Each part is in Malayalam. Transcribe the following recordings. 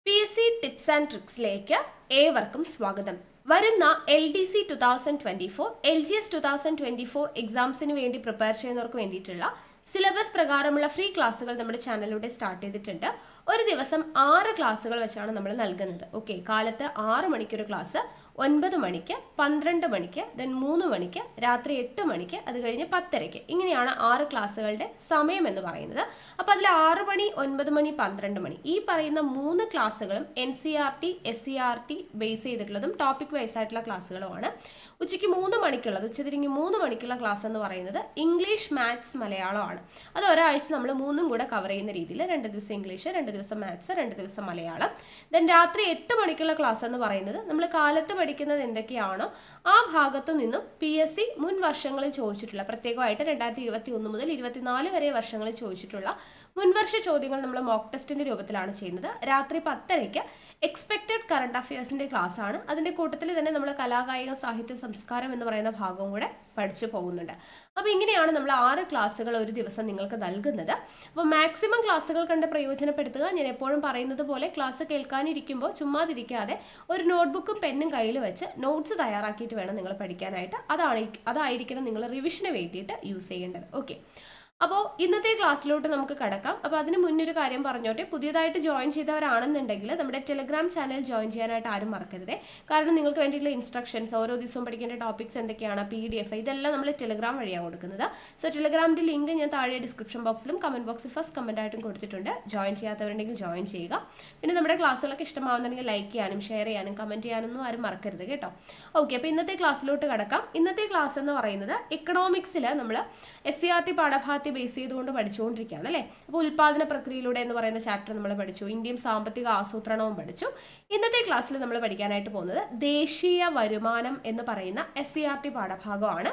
PSC ടിപ്സ് ആൻഡ് ട്രിക്സിലേക്ക് ഏവർക്കും സ്വാഗതം. വരുന്ന LDC 2024, LGS 2024 എക്സാംസിന് വേണ്ടി പ്രിപ്പയർ ചെയ്യുന്നവർക്ക് വേണ്ടിയിട്ടുള്ള സിലബസ് പ്രകാരമുള്ള ഫ്രീ ക്ലാസ്സുകൾ നമ്മുടെ ചാനലിലൂടെ സ്റ്റാർട്ട് ചെയ്തിട്ടുണ്ട്. ഒരു ദിവസം 6 ക്ലാസ്സുകൾ വെച്ചാണ് നമ്മൾ നൽകുന്നത്. ഓക്കെ, കാലത്ത് 6 മണിക്കൊരു ക്ലാസ്, 9 മണിക്ക്, 12 മണിക്ക്, ദെൻ 3 മണിക്ക്, രാത്രി 8 മണിക്ക്, അത് കഴിഞ്ഞ് 10:30. ഇങ്ങനെയാണ് 6 ക്ലാസ്സുകളുടെ സമയം എന്ന് പറയുന്നത്. അപ്പോൾ അതിൽ 6 മണി, 9 മണി, 12 മണി ഈ പറയുന്ന 3 ക്ലാസ്സുകളും NCERT, SCERT ബേസ് ചെയ്തിട്ടുള്ളതും ടോപ്പിക് വൈസ് ആയിട്ടുള്ള ക്ലാസ്സുകളുമാണ്. ഉച്ചയ്ക്ക് 3 മണിക്കുള്ളത്, ഉച്ചതിരിഞ്ഞ് 3 മണിക്കുള്ള ക്ലാസ് എന്ന് പറയുന്നത് ഇംഗ്ലീഷ്, മാത്സ്, മലയാളമാണ്. അത് ഒരാഴ്ച നമ്മൾ 3ഉം കൂടെ കവർ ചെയ്യുന്ന രീതിയിൽ 2 ദിവസം ഇംഗ്ലീഷ്, 2 ദിവസം മാത്സ്, 2 ദിവസം മലയാളം. ദെൻ രാത്രി 8 മണിക്കുള്ള ക്ലാസ് എന്ന് പറയുന്നത് നമ്മൾ കാലത്ത് പഠിക്കുന്നത് എന്തൊക്കെയാണോ ആ ഭാഗത്തു നിന്നും PSC മുൻ വർഷങ്ങളിൽ ചോദിച്ചിട്ടുള്ള, പ്രത്യേകമായിട്ട് 2021 മുതൽ 24 വരെ വർഷങ്ങളിൽ ചോദിച്ചിട്ടുള്ള മുൻവർഷ ചോദ്യങ്ങൾ നമ്മൾ മോക്ക് ടെസ്റ്റിന്റെ രൂപത്തിലാണ് ചെയ്യുന്നത്. രാത്രി 10:30 എക്സ്പെക്റ്റഡ് കറണ്ട് അഫയേഴ്സിന്റെ ക്ലാസ് ആണ്. അതിന്റെ കൂട്ടത്തിൽ തന്നെ നമ്മൾ കലാകായിക, സാഹിത്യ, സംസ്കാരം എന്ന് പറയുന്ന ഭാഗവും കൂടെ പഠിച്ചു പോകുന്നുണ്ട്. അപ്പോൾ ഇങ്ങനെയാണ് നമ്മൾ 6 ക്ലാസ്സുകൾ ഒരു ദിവസം നിങ്ങൾക്ക് നൽകുന്നത്. അപ്പോൾ മാക്സിമം ക്ലാസ്സുകൾ കണ്ട് പ്രയോജനപ്പെടുത്തുക. ഞാൻ എപ്പോഴും പറയുന്നത് പോലെ ക്ലാസ് കേൾക്കാനിരിക്കുമ്പോൾ ചുമ്മാതിരിക്കാതെ ഒരു നോട്ട്ബുക്കും പെന്നും കയ്യിൽ വെച്ച് നോട്ട്സ് തയ്യാറാക്കിയിട്ട് വേണം നിങ്ങൾ പഠിക്കാനായിട്ട്. അതായിരിക്കണം നിങ്ങൾ റിവിഷന് വേണ്ടിയിട്ട് യൂസ് ചെയ്യേണ്ടത്. ഓക്കെ, അപ്പോൾ ഇന്നത്തെ ക്ലാസ്സിലോട്ട് നമുക്ക് കടക്കാം. അപ്പോൾ അതിന് മുന്നൊരു കാര്യം പറഞ്ഞോട്ടെ, പുതിയതായിട്ട് ജോയിൻ ചെയ്തവരാണെന്നുണ്ടെങ്കിൽ നമ്മുടെ ടെലഗ്രാം ചാനൽ ജോയിൻ ചെയ്യാനായിട്ട് ആരും മറക്കരുത്. കാരണം നിങ്ങൾക്ക് വേണ്ടിയിട്ടുള്ള ഇൻസ്ട്രക്ഷൻസ്, ഓരോ ദിവസവും പഠിക്കേണ്ട ടോപ്പിക്സ് എന്തൊക്കെയാണ്, PDF ഇതെല്ലാം നമ്മൾ ടെലഗ്രാം വഴിയാണ് കൊടുക്കുന്നത്. സോ ടെലഗ്രാമിൻ്റെ ലിങ്ക് ഞാൻ താഴെ ഡിസ്ക്രിപ്ഷൻ ബോക്സിലും കമൻറ്റ് ബോക്സിൽ ഫസ്റ്റ് കമൻ്റ് ആയിട്ടും കൊടുത്തിട്ടുണ്ട്. ജോയിൻ ചെയ്യാത്തവരുണ്ടെങ്കിൽ ജോയിൻ ചെയ്യുക. പിന്നെ നമ്മുടെ ക്ലാസ്സുകളൊക്കെ ഇഷ്ടമാവുന്നുണ്ടെങ്കിൽ ലൈക്ക് ചെയ്യാനും ഷെയർ ചെയ്യാനും കമൻറ്റ് ചെയ്യാനൊന്നും ആരും മറക്കരുത് കേട്ടോ. ഓക്കെ, അപ്പോൾ ഇന്നത്തെ ക്ലാസ്സിലോട്ട് കടക്കാം. ഇന്നത്തെ ക്ലാസ് എന്ന് പറയുന്നത് എക്കണോമിക്സിൽ നമ്മൾ SCERT പാഠഭാഗത്തെ ബേസ് ചെയ്തുകൊണ്ട് പഠിച്ചുകൊണ്ടിരിക്കുകയാണ് അല്ലേ. അപ്പോൾ ഉൽപാദന പ്രക്രിയയിലൂടെ എന്ന് പറയുന്ന ചാപ്റ്റർ നമ്മൾ പഠിച്ചു, ഇന്ത്യയും സാമ്പത്തിക ആസൂത്രണവും പഠിച്ചു. ഇന്നത്തെ ക്ലാസ്സിൽ നമ്മൾ പഠിക്കാനായിട്ട് പോകുന്നത് ദേശീയ വരുമാനം എന്ന് പറയുന്ന SCERT പാഠഭാഗമാണ്.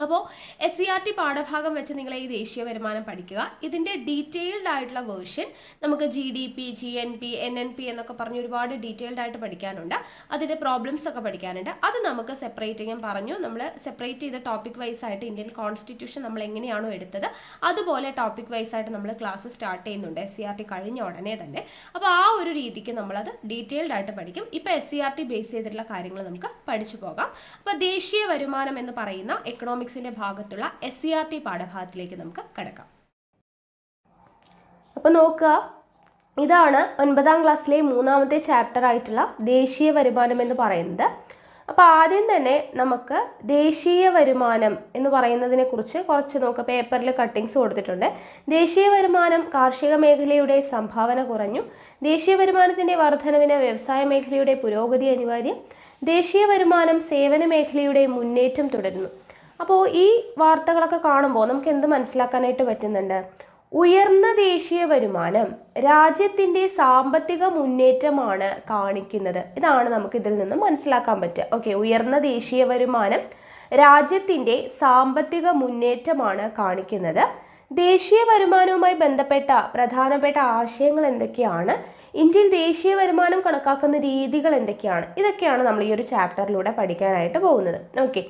അപ്പോൾ SCERT പാഠഭാഗം വെച്ച് നിങ്ങൾ ഈ ദേശീയ വരുമാനം പഠിക്കുക. ഇതിൻ്റെ ഡീറ്റെയിൽഡ് ആയിട്ടുള്ള വേർഷൻ നമുക്ക് GDP, GNP, NNP എന്നൊക്കെ പറഞ്ഞ് ഒരുപാട് ഡീറ്റെയിൽഡ് ആയിട്ട് പഠിക്കാനുണ്ട്. അതിൻ്റെ പ്രോബ്ലംസ് ഒക്കെ പഠിക്കാനുണ്ട്. അത് നമുക്ക് സെപ്പറേറ്റ് ചെയ്യാൻ പറഞ്ഞു. നമ്മൾ സെപ്പറേറ്റ് ചെയ്ത ടോപ്പിക് വൈസ് ആയിട്ട് ഇന്ത്യൻ കോൺസ്റ്റിറ്റ്യൂഷൻ നമ്മൾ എങ്ങനെയാണോ എടുത്തത് അതുപോലെ ടോപ്പിക് വൈസ് ആയിട്ട് നമ്മൾ ക്ലാസ് സ്റ്റാർട്ട് ചെയ്യുന്നുണ്ട് SCERT കഴിഞ്ഞ ഉടനെ തന്നെ. അപ്പോൾ ആ ഒരു രീതിക്ക് നമ്മളത് ഡീറ്റെയിൽഡ് ആയിട്ട് പഠിക്കും. ഇപ്പോൾ SCERT ബേസ് ചെയ്തിട്ടുള്ള കാര്യങ്ങൾ നമുക്ക് പഠിച്ചു പോകാം. അപ്പോൾ ദേശീയ വരുമാനം എന്ന് പറയുന്ന എക്കണോമിക്സിന്റെ ഭാഗത്തുള്ള SCERT പാഠഭാഗത്തിലേക്ക് നമുക്ക് കടക്കാം. അപ്പോൾ നോക്കുക, ഇതാണ് 9ാം ക്ലാസ്സിലെ 3ാമത്തെ ചാപ്റ്റർ ആയിട്ടുള്ള ദേശീയ വരുമാനം എന്ന് പറയുന്നത്. അപ്പോൾ ആദ്യം തന്നെ നമുക്ക് ദേശീയ വരുമാനം എന്ന് പറയുന്നതിനെ കുറിച്ച് കുറച്ച് നോക്കുക. പേപ്പറിൽ കട്ടിങ്സ് കൊടുത്തിട്ടുണ്ട്. ദേശീയ വരുമാനം കാർഷിക മേഖലയുടെ സംഭാവന കുറഞ്ഞു. ദേശീയ വരുമാനത്തിൻ്റെ വർധനവിന് വ്യവസായ മേഖലയുടെ പുരോഗതി അനിവാര്യം. ദേശീയ വരുമാനം സേവന മേഖലയുടെ മുന്നേറ്റം തുടരുന്നു. അപ്പോൾ ഈ വാർത്തകളൊക്കെ കാണുമ്പോൾ നമുക്ക് എന്ത് മനസ്സിലാക്കാനായിട്ട് പറ്റുന്നുണ്ട്? ഉയർന്ന ദേശീയ വരുമാനം രാജ്യത്തിൻ്റെ സാമ്പത്തിക മുന്നേറ്റമാണ് കാണിക്കുന്നത്. ഇതാണ് നമുക്ക് ഇതിൽ നിന്ന് മനസ്സിലാക്കാൻ പറ്റുക. ഓക്കെ, ഉയർന്ന ദേശീയ വരുമാനം രാജ്യത്തിൻ്റെ സാമ്പത്തിക മുന്നേറ്റമാണ് കാണിക്കുന്നത്. ദേശീയ വരുമാനവുമായി ബന്ധപ്പെട്ട പ്രധാനപ്പെട്ട ആശയങ്ങൾ എന്തൊക്കെയാണ്? ഇന്ത്യയിൽ ദേശീയ വരുമാനം കണക്കാക്കുന്ന രീതികൾ എന്തൊക്കെയാണ്? ഇതൊക്കെയാണ് നമ്മൾ ഈ ഒരു ചാപ്റ്ററിലൂടെ പഠിക്കാനായിട്ട് പോകുന്നത്. ഓക്കെ,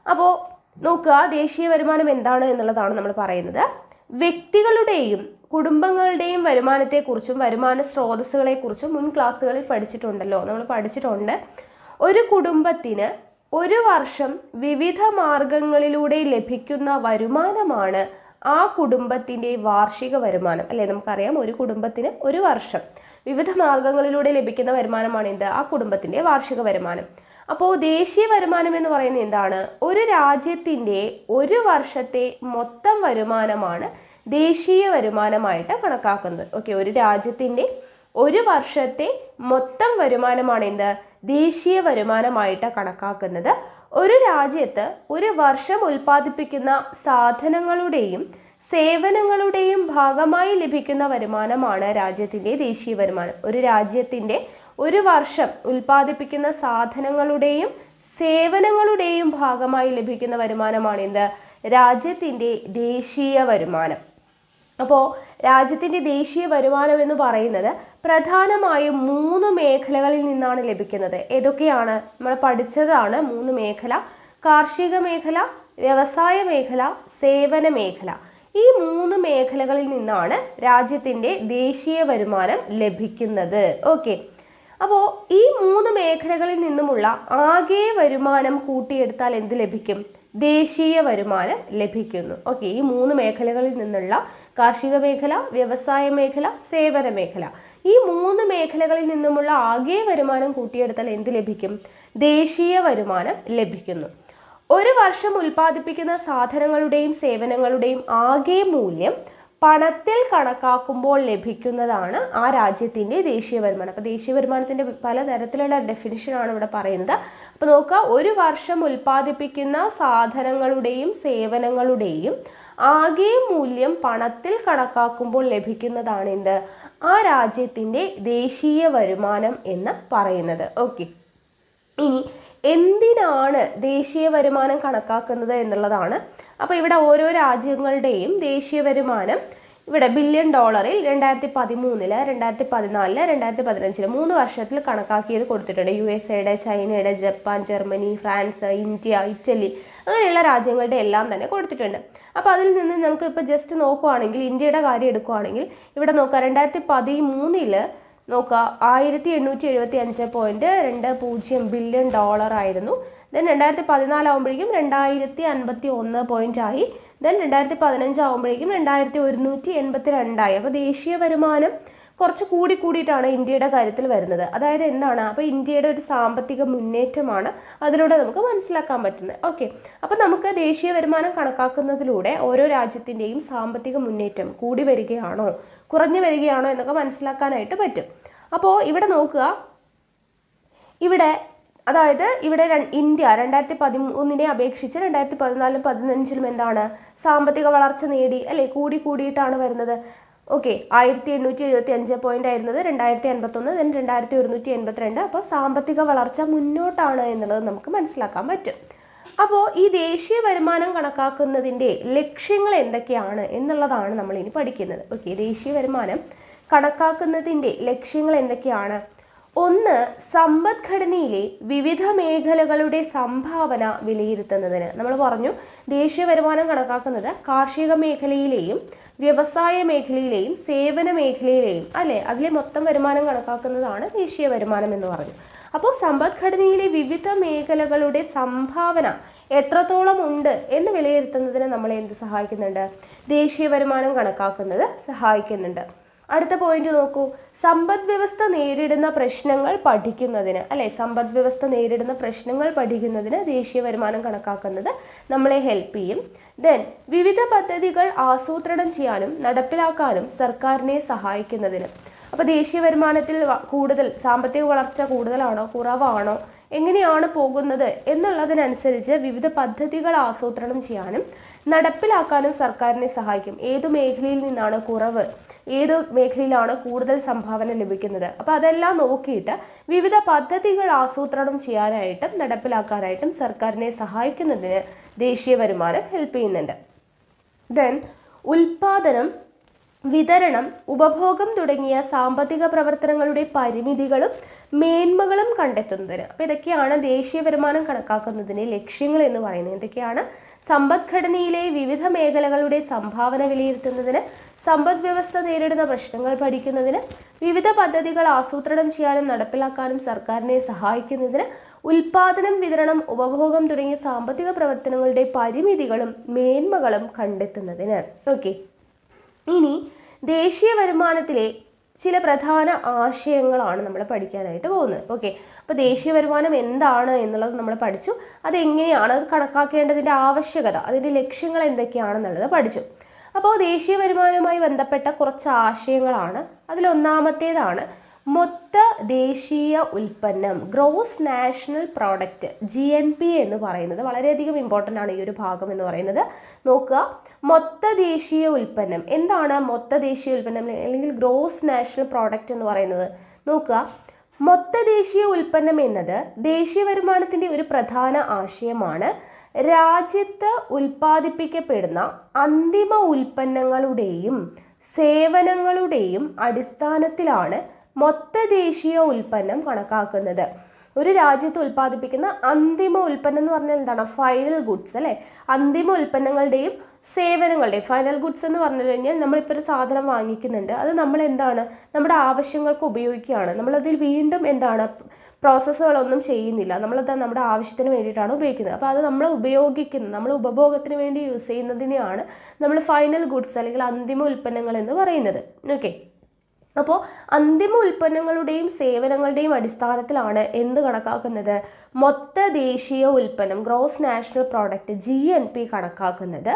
അപ്പോൾ നോക്കുക, ദേശീയ വരുമാനം എന്താണ് എന്നുള്ളതാണ് നമ്മൾ പറയുന്നത്. വ്യക്തികളുടെയും കുടുംബങ്ങളുടെയും വരുമാനത്തെക്കുറിച്ചും വരുമാന സ്രോതസ്സുകളെക്കുറിച്ചും മുൻ ക്ലാസ്സുകളിൽ പഠിച്ചിട്ടുണ്ടല്ലോ, നമ്മൾ പഠിച്ചിട്ടുണ്ട്. ഒരു കുടുംബത്തിന് ഒരു വർഷം വിവിധ മാർഗങ്ങളിലൂടെ ലഭിക്കുന്ന വരുമാനമാണ് ആ കുടുംബത്തിൻ്റെ വാർഷിക വരുമാനം അല്ലേ. നമുക്കറിയാം, ഒരു കുടുംബത്തിന് ഒരു വർഷം വിവിധ മാർഗങ്ങളിലൂടെ ലഭിക്കുന്ന വരുമാനമാണ് എന്ത്? ആ കുടുംബത്തിൻ്റെ വാർഷിക വരുമാനം. അപ്പോൾ ദേശീയ വരുമാനം എന്ന് പറയുന്നത് എന്താണ്? ഒരു രാജ്യത്തിൻ്റെ ഒരു വർഷത്തെ മൊത്തം വരുമാനമാണ് ദേശീയ വരുമാനമായിട്ട് കണക്കാക്കുന്നത്. ഓക്കെ, ഒരു രാജ്യത്തിൻ്റെ ഒരു വർഷത്തെ മൊത്തം വരുമാനമാണ് എന്ത്? ദേശീയ വരുമാനമായിട്ട് കണക്കാക്കുന്നത്. ഒരു രാജ്യത്ത് ഒരു വർഷം ഉൽപ്പാദിപ്പിക്കുന്ന സാധനങ്ങളുടെയും സേവനങ്ങളുടെയും ഭാഗമായി ലഭിക്കുന്ന വരുമാനമാണ് രാജ്യത്തിൻ്റെ ദേശീയ വരുമാനം. ഒരു രാജ്യത്തിൻ്റെ ഒരു വർഷം ഉൽപ്പാദിപ്പിക്കുന്ന സാധനങ്ങളുടെയും സേവനങ്ങളുടെയും ഭാഗമായി ലഭിക്കുന്ന വരുമാനമാണ് എന്ത്? രാജ്യത്തിൻ്റെ ദേശീയ വരുമാനം. അപ്പോൾ രാജ്യത്തിൻ്റെ ദേശീയ വരുമാനം എന്ന് പറയുന്നത് പ്രധാനമായും 3 മേഖലകളിൽ നിന്നാണ് ലഭിക്കുന്നത്. ഏതൊക്കെയാണ്? നമ്മൾ പഠിച്ചതാണ് 3 മേഖല: കാർഷിക മേഖല, വ്യവസായ മേഖല, സേവന മേഖല. ഈ 3 മേഖലകളിൽ നിന്നാണ് രാജ്യത്തിൻ്റെ ദേശീയ വരുമാനം ലഭിക്കുന്നത്. ഓക്കെ, അപ്പോൾ ഈ 3 മേഖലകളിൽ നിന്നുമുള്ള ആകെ വരുമാനം കൂട്ടിയെടുത്താൽ എന്ത് ലഭിക്കും? ദേശീയ വരുമാനം ലഭിക്കുന്നു. ഓക്കെ, ഈ 3 മേഖലകളിൽ നിന്നുള്ള കാർഷിക മേഖല, വ്യവസായ മേഖല, സേവന മേഖല, ഈ 3 മേഖലകളിൽ നിന്നുമുള്ള ആകെ വരുമാനം കൂട്ടിയെടുത്താൽ എന്ത് ലഭിക്കും? ദേശീയ വരുമാനം ലഭിക്കുന്നു. ഒരു വർഷം ഉൽപ്പാദിപ്പിക്കുന്ന സാധനങ്ങളുടെയും സേവനങ്ങളുടെയും ആകെ മൂല്യം പണത്തിൽ കണക്കാക്കുമ്പോൾ ലഭിക്കുന്നതാണ് ആ രാജ്യത്തിൻ്റെ ദേശീയ വരുമാനം. അപ്പോൾ ദേശീയ വരുമാനത്തിൻ്റെ പലതരത്തിലുള്ള ഡെഫിനിഷനാണ് ഇവിടെ പറയുന്നത്. അപ്പോൾ നോക്കുക, ഒരു വർഷം ഉൽപ്പാദിപ്പിക്കുന്ന സാധനങ്ങളുടെയും സേവനങ്ങളുടെയും ആകെ മൂല്യം പണത്തിൽ കണക്കാക്കുമ്പോൾ ലഭിക്കുന്നതാണ് എന്ത്? ആ രാജ്യത്തിൻ്റെ ദേശീയ വരുമാനം എന്ന് പറയുന്നത്. ഓക്കെ, ഇനി എന്തിനാണ് ദേശീയ വരുമാനം കണക്കാക്കുന്നത് എന്നുള്ളതാണ്. അപ്പോൾ ഇവിടെ ഓരോ രാജ്യങ്ങളുടെയും ദേശീയ വരുമാനം ഇവിടെ ബില്യൺ ഡോളറിൽ 2013, 2014, 2015 3 വർഷത്തിൽ കണക്കാക്കിയത് കൊടുത്തിട്ടുണ്ട്. USA, ചൈനയുടെ, Japan, Germany, France, India, Italy അങ്ങനെയുള്ള രാജ്യങ്ങളുടെ എല്ലാം തന്നെ കൊടുത്തിട്ടുണ്ട്. അപ്പോൾ അതിൽ നിന്ന് നമുക്ക് ഇപ്പോൾ ജസ്റ്റ് നോക്കുവാണെങ്കിൽ ഇന്ത്യയുടെ കാര്യം എടുക്കുവാണെങ്കിൽ ഇവിടെ നോക്കുക, 2013 നോക്കുക 1875.20 ബില്യൺ ഡോളർ ആയിരുന്നു. ദെൻ 2014 ആകുമ്പോഴേക്കും 2051 ആയി. ദെൻ 2015 ആകുമ്പോഴേക്കും 2182 അപ്പോൾ ദേശീയ വരുമാനം കുറച്ച് കൂടിയിട്ടാണ് ഇന്ത്യയുടെ കാര്യത്തിൽ വരുന്നത്. അതായത് എന്താണ്? അപ്പോൾ ഇന്ത്യയുടെ ഒരു സാമ്പത്തിക മുന്നേറ്റമാണ് അതിലൂടെ നമുക്ക് മനസ്സിലാക്കാൻ പറ്റുന്നത്. ഓക്കെ, അപ്പോൾ നമുക്ക് ദേശീയ വരുമാനം കണക്കാക്കുന്നതിലൂടെ ഓരോ രാജ്യത്തിൻ്റെയും സാമ്പത്തിക മുന്നേറ്റം കൂടി വരികയാണോ കുറഞ്ഞു വരികയാണോ എന്നൊക്കെ മനസ്സിലാക്കാനായിട്ട് പറ്റും. അപ്പോൾ ഇവിടെ നോക്കുക, ഇവിടെ അതായത് ഇവിടെ ഇന്ത്യ 2013 അപേക്ഷിച്ച് 2014, 2015 എന്താണ്? സാമ്പത്തിക വളർച്ച നേടി അല്ലേ? കൂടിയിട്ടാണ് വരുന്നത്. ഓക്കെ, 1875 ആയിരുന്നത് 2051, ദെൻ 2182. അപ്പോൾ സാമ്പത്തിക വളർച്ച മുന്നോട്ടാണ് എന്നുള്ളത് നമുക്ക് മനസ്സിലാക്കാൻ പറ്റും. അപ്പോൾ ഈ ദേശീയ വരുമാനം കണക്കാക്കുന്നതിൻ്റെ ലക്ഷ്യങ്ങൾ എന്തൊക്കെയാണ് എന്നുള്ളതാണ് നമ്മൾ ഇനി പഠിക്കുന്നത്. ഓക്കെ, ദേശീയ വരുമാനം കണക്കാക്കുന്നതിൻ്റെ ലക്ഷ്യങ്ങൾ എന്തൊക്കെയാണ്? ഒന്ന്, സമ്പദ്ഘടനയിലെ വിവിധ മേഖലകളുടെ സംഭാവന വിലയിരുത്തുന്നതിന്. നമ്മൾ പറഞ്ഞു ദേശീയ വരുമാനം കണക്കാക്കുന്നത് കാർഷിക മേഖലയിലെയും വ്യവസായ മേഖലയിലെയും സേവന മേഖലയിലെയും അല്ലേ, അതിലെ മൊത്തം വരുമാനം കണക്കാക്കുന്നതാണ് ദേശീയ വരുമാനം എന്ന് പറഞ്ഞു. അപ്പോൾ സമ്പദ്ഘടനയിലെ വിവിധ മേഖലകളുടെ സംഭാവന എത്രത്തോളം ഉണ്ട് എന്ന് വിലയിരുത്തുന്നതിന് നമ്മളെ എന്ത് സഹായിക്കുന്നുണ്ട്? ദേശീയ വരുമാനം കണക്കാക്കുന്നത് സഹായിക്കുന്നുണ്ട്. അടുത്ത പോയിന്റ് നോക്കൂ, സമ്പദ് വ്യവസ്ഥ നേരിടുന്ന പ്രശ്നങ്ങൾ പഠിക്കുന്നതിന് അല്ലെ, സമ്പദ് വ്യവസ്ഥ നേരിടുന്ന പ്രശ്നങ്ങൾ പഠിക്കുന്നതിന് ദേശീയ വരുമാനം കണക്കാക്കുന്നത് നമ്മളെ ഹെൽപ്പ് ചെയ്യും. ദെൻ വിവിധ പദ്ധതികൾ ആസൂത്രണം ചെയ്യാനും നടപ്പിലാക്കാനും സർക്കാരിനെ സഹായിക്കുന്നതിന്. അപ്പോൾ ദേശീയ വരുമാനത്തിൽ കൂടുതൽ സാമ്പത്തിക വളർച്ച കൂടുതലാണോ കുറവാണോ എങ്ങനെയാണ് പോകുന്നത് എന്നുള്ളതിനനുസരിച്ച് വിവിധ പദ്ധതികൾ ആസൂത്രണം ചെയ്യാനും നടപ്പിലാക്കാനും സർക്കാരിനെ സഹായിക്കും. ഏതു മേഖലയിൽ നിന്നാണ് കുറവ്, ഏത് മേഖലയിലാണ് കൂടുതൽ സംഭാവന ലഭിക്കുന്നത്, അപ്പോൾ അതെല്ലാം നോക്കിയിട്ട് വിവിധ പദ്ധതികൾ ആസൂത്രണം ചെയ്യാനായിട്ടും നടപ്പിലാക്കാനായിട്ടും സർക്കാരിനെ സഹായിക്കുന്നതിന് ദേശീയ വരുമാനം ഹെൽപ്പ് ചെയ്യുന്നുണ്ട്. ദെൻ ഉൽപാദനം, വിതരണം, ഉപഭോഗം തുടങ്ങിയ സാമ്പത്തിക പ്രവർത്തനങ്ങളുടെ പരിമിതികളും മേന്മകളും കണ്ടെത്തുന്നതിന്. അപ്പോൾ ഇതൊക്കെയാണ് ദേശീയ വരുമാനം കണക്കാക്കുന്നതിന് ലക്ഷ്യങ്ങൾ എന്ന് പറയുന്നത്. എന്തൊക്കെയാണ്? സമ്പദ്ഘടനയിലെ വിവിധ മേഖലകളുടെ സംഭാവന വിലയിരുത്തുന്നതിന്, സമ്പദ് വ്യവസ്ഥ നേരിടുന്ന പ്രശ്നങ്ങൾ പഠിക്കുന്നതിന്, വിവിധ പദ്ധതികൾ ആസൂത്രണം ചെയ്യാനും നടപ്പിലാക്കാനും സർക്കാരിനെ സഹായിക്കുന്നതിന്, ഉൽപാദനം, വിതരണം, ഉപഭോഗം തുടങ്ങിയ സാമ്പത്തിക പ്രവർത്തനങ്ങളുടെ പരിമിതികളും മേന്മകളും കണ്ടെത്തുന്നതിന്. ഓക്കെ, ഇനി ദേശീയ വരുമാനത്തിലെ ചില പ്രധാന ആശയങ്ങളാണ് നമ്മൾ പഠിക്കാനായിട്ട് പോകുന്നത്. ഓക്കെ, അപ്പോൾ ദേശീയ വരുമാനം എന്താണ് എന്നുള്ളത് നമ്മൾ പഠിച്ചു. അതെങ്ങനെയാണ് അത് കണക്കാക്കേണ്ടതിൻ്റെ ആവശ്യകത, അതിൻ്റെ ലക്ഷ്യങ്ങൾ എന്തൊക്കെയാണെന്നുള്ളത് പഠിച്ചു. അപ്പോൾ ദേശീയ വരുമാനവുമായി ബന്ധപ്പെട്ട കുറച്ച് ആശയങ്ങളാണ്. അതിലൊന്നാമത്തേതാണ് മൊത്ത ദേശീയ ഉൽപ്പന്നം, ഗ്രോസ് നാഷണൽ പ്രോഡക്റ്റ്, GNP എന്ന് പറയുന്നത്. വളരെയധികം ഇമ്പോർട്ടൻ്റ് ആണ് ഈ ഒരു ഭാഗം എന്ന് പറയുന്നത്. നോക്കുക, മൊത്ത ദേശീയ ഉൽപ്പന്നം എന്താണ്? മൊത്ത ദേശീയ ഉൽപ്പന്നം അല്ലെങ്കിൽ ഗ്രോസ് നാഷണൽ പ്രോഡക്റ്റ് എന്ന് പറയുന്നത്. നോക്കുക, മൊത്ത ദേശീയ ഉൽപ്പന്നം എന്നത് ദേശീയ വരുമാനത്തിൻ്റെ ഒരു പ്രധാന ആശയമാണ്. രാജ്യത്ത് ഉൽപ്പാദിപ്പിക്കപ്പെടുന്ന അന്തിമ ഉൽപ്പന്നങ്ങളുടെയും സേവനങ്ങളുടെയും അടിസ്ഥാനത്തിലാണ് മൊത്ത ദേശീയ ഉൽപ്പന്നം കണക്കാക്കുന്നത്. ഒരു രാജ്യത്ത് ഉൽപ്പാദിപ്പിക്കുന്ന അന്തിമ ഉൽപ്പന്നം എന്ന് പറഞ്ഞാൽ എന്താണ്? ഫൈനൽ ഗുഡ്സ് അല്ലേ, അന്തിമ ഉൽപ്പന്നങ്ങളുടെയും സേവനങ്ങളുടെ ഫൈനൽ ഗുഡ്സ് എന്ന് പറഞ്ഞു കഴിഞ്ഞാൽ നമ്മളിപ്പോൾ ഒരു സാധനം വാങ്ങിക്കുന്നുണ്ട്, അത് നമ്മൾ എന്താണ് നമ്മുടെ ആവശ്യങ്ങൾക്ക് ഉപയോഗിക്കുകയാണ്, നമ്മളതിൽ വീണ്ടും എന്താണ് പ്രോസസ്സുകളൊന്നും ചെയ്യുന്നില്ല, നമ്മളത് നമ്മുടെ ആവശ്യത്തിന് വേണ്ടിയിട്ടാണ് ഉപയോഗിക്കുന്നത്. അപ്പോൾ അത് നമ്മൾ ഉപയോഗിക്കുന്നത്, നമ്മൾ ഉപഭോഗത്തിന് വേണ്ടി യൂസ് ചെയ്യുന്നതിനെയാണ് നമ്മൾ ഫൈനൽ ഗുഡ്സ് അല്ലെങ്കിൽ അന്തിമ ഉൽപ്പന്നങ്ങൾ എന്ന് പറയുന്നത്. ഓക്കെ, അപ്പോൾ അന്തിമ ഉൽപ്പന്നങ്ങളുടെയും സേവനങ്ങളുടെയും അടിസ്ഥാനത്തിലാണ് എന്ത് കണക്കാക്കുന്നത്? മൊത്ത ദേശീയ ഉൽപ്പന്നം ഗ്രോസ് നാഷണൽ പ്രോഡക്റ്റ് GNP കണക്കാക്കുന്നത്.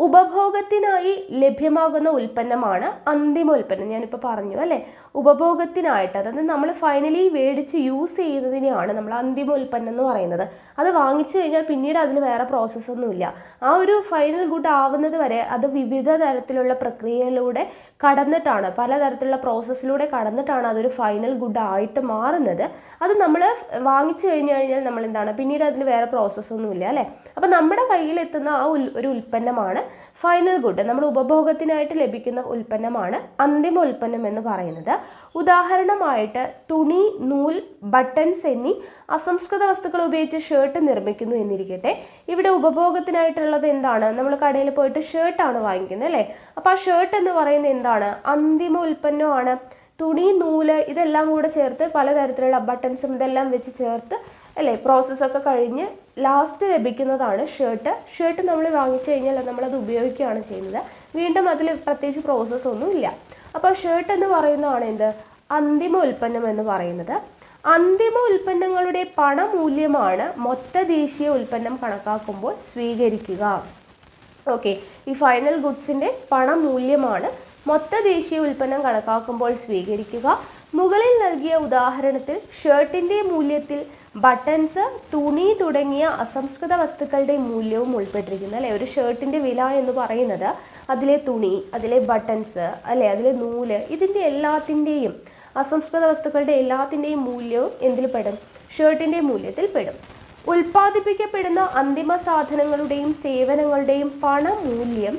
ഉപഭോഗത്തിനായി ലഭ്യമാകുന്ന ഉൽപ്പന്നമാണ് അന്തിമ ഉൽപ്പന്നം. ഞാനിപ്പോൾ പറഞ്ഞു അല്ലേ, ഉപഭോഗത്തിനായിട്ട്, അതായത് നമ്മൾ ഫൈനലി മേടിച്ച് യൂസ് ചെയ്യുന്നതിനെയാണ് നമ്മൾ അന്തിമ ഉൽപ്പന്നം എന്ന് പറയുന്നത്. അത് വാങ്ങിച്ചു കഴിഞ്ഞാൽ പിന്നീട് അതിന് വേറെ പ്രോസസ്സൊന്നുമില്ല. ആ ഒരു ഫൈനൽ ഗുഡ് ആവുന്നത് വരെ അത് വിവിധ തരത്തിലുള്ള പ്രക്രിയയിലൂടെ കടന്നിട്ടാണ്, പലതരത്തിലുള്ള പ്രോസസ്സിലൂടെ കടന്നിട്ടാണ് അതൊരു ഫൈനൽ ഗുഡ് ആയിട്ട് മാറുന്നത്. അത് നമ്മൾ വാങ്ങിച്ചു കഴിഞ്ഞാൽ നമ്മൾ എന്താണ്, പിന്നീട് അതിന് വേറെ പ്രോസസ്സൊന്നുമില്ല അല്ലേ. അപ്പോൾ നമ്മുടെ കയ്യിലെത്തുന്ന ആ ഒരു ഉൽപ്പന്നമാണ് ഫൈനൽ ഗുഡ്. നമ്മുടെ ഉപഭോഗത്തിനായിട്ട് ലഭിക്കുന്ന ഉൽപ്പന്നമാണ് അന്തിമ ഉൽപ്പന്നം എന്ന് പറയുന്നത്. ഉദാഹരണമായിട്ട് തുണി, നൂൽ, ബട്ടൺസ് എന്നീ അസംസ്കൃത വസ്തുക്കൾ ഉപയോഗിച്ച് ഷർട്ട് നിർമ്മിക്കുന്നു എന്നിരിക്കട്ടെ. ഇവിടെ ഉപഭോഗത്തിനായിട്ടുള്ളത് എന്താണ്? നമ്മൾ കടയിൽ പോയിട്ട് ഷർട്ടാണ് വാങ്ങിക്കുന്നത് അല്ലേ. അപ്പോൾ ആ ഷർട്ട് എന്ന് പറയുന്നത് എന്താണ്? അന്തിമ ഉൽപ്പന്നമാണ്. തുണി, നൂല് ഇതെല്ലാം കൂടെ ചേർത്ത് പലതരത്തിലുള്ള ബട്ടൺസും ഇതെല്ലാം വെച്ച് ചേർത്ത് അല്ലേ പ്രോസസ്സൊക്കെ കഴിഞ്ഞ് ലാസ്റ്റ് ലഭിക്കുന്നതാണ് ഷർട്ട്. ഷർട്ട് നമ്മൾ വാങ്ങിച്ചു കഴിഞ്ഞാൽ നമ്മളത് ഉപയോഗിക്കുകയാണ് ചെയ്യുന്നത്, വീണ്ടും അതിൽ പ്രത്യേകിച്ച് പ്രോസസ്സൊന്നും ഇല്ല. അപ്പോൾ ഷർട്ട് എന്ന് പറയുന്നതാണ് എന്ത്? അന്തിമ ഉൽപ്പന്നം എന്ന് പറയുന്നത്. അന്തിമ ഉൽപ്പന്നങ്ങളുടെ പണമൂല്യമാണ് മൊത്ത ദേശീയ ഉൽപ്പന്നം കണക്കാക്കുമ്പോൾ സ്വീകരിക്കുക. ഓക്കെ, ഈ ഫൈനൽ ഗുഡ്സിൻ്റെ പണമൂല്യമാണ് മൊത്ത ദേശീയ ഉൽപ്പന്നം കണക്കാക്കുമ്പോൾ സ്വീകരിക്കുക. മുകളിൽ നൽകിയ ഉദാഹരണത്തിൽ ഷർട്ടിൻ്റെ മൂല്യത്തിൽ ബട്ടൺസ്, തുണി തുടങ്ങിയ അസംസ്കൃത വസ്തുക്കളുടെ മൂല്യവും ഉൾപ്പെട്ടിരിക്കുന്നു അല്ലേ. ഒരു ഷർട്ടിൻ്റെ വില എന്ന് പറയുന്നത് അതിലെ തുണി, അതിലെ ബട്ടൺസ് അല്ലേ, അതിലെ നൂല്, ഇതിൻ്റെ എല്ലാത്തിൻ്റെയും അസംസ്കൃത വസ്തുക്കളുടെ എല്ലാത്തിൻ്റെയും മൂല്യവും എന്തിൽ പെടും? ഷർട്ടിൻ്റെ മൂല്യത്തിൽ പെടും. ഉൽപ്പാദിപ്പിക്കപ്പെടുന്ന അന്തിമ സാധനങ്ങളുടെയും സേവനങ്ങളുടെയും പണമൂല്യം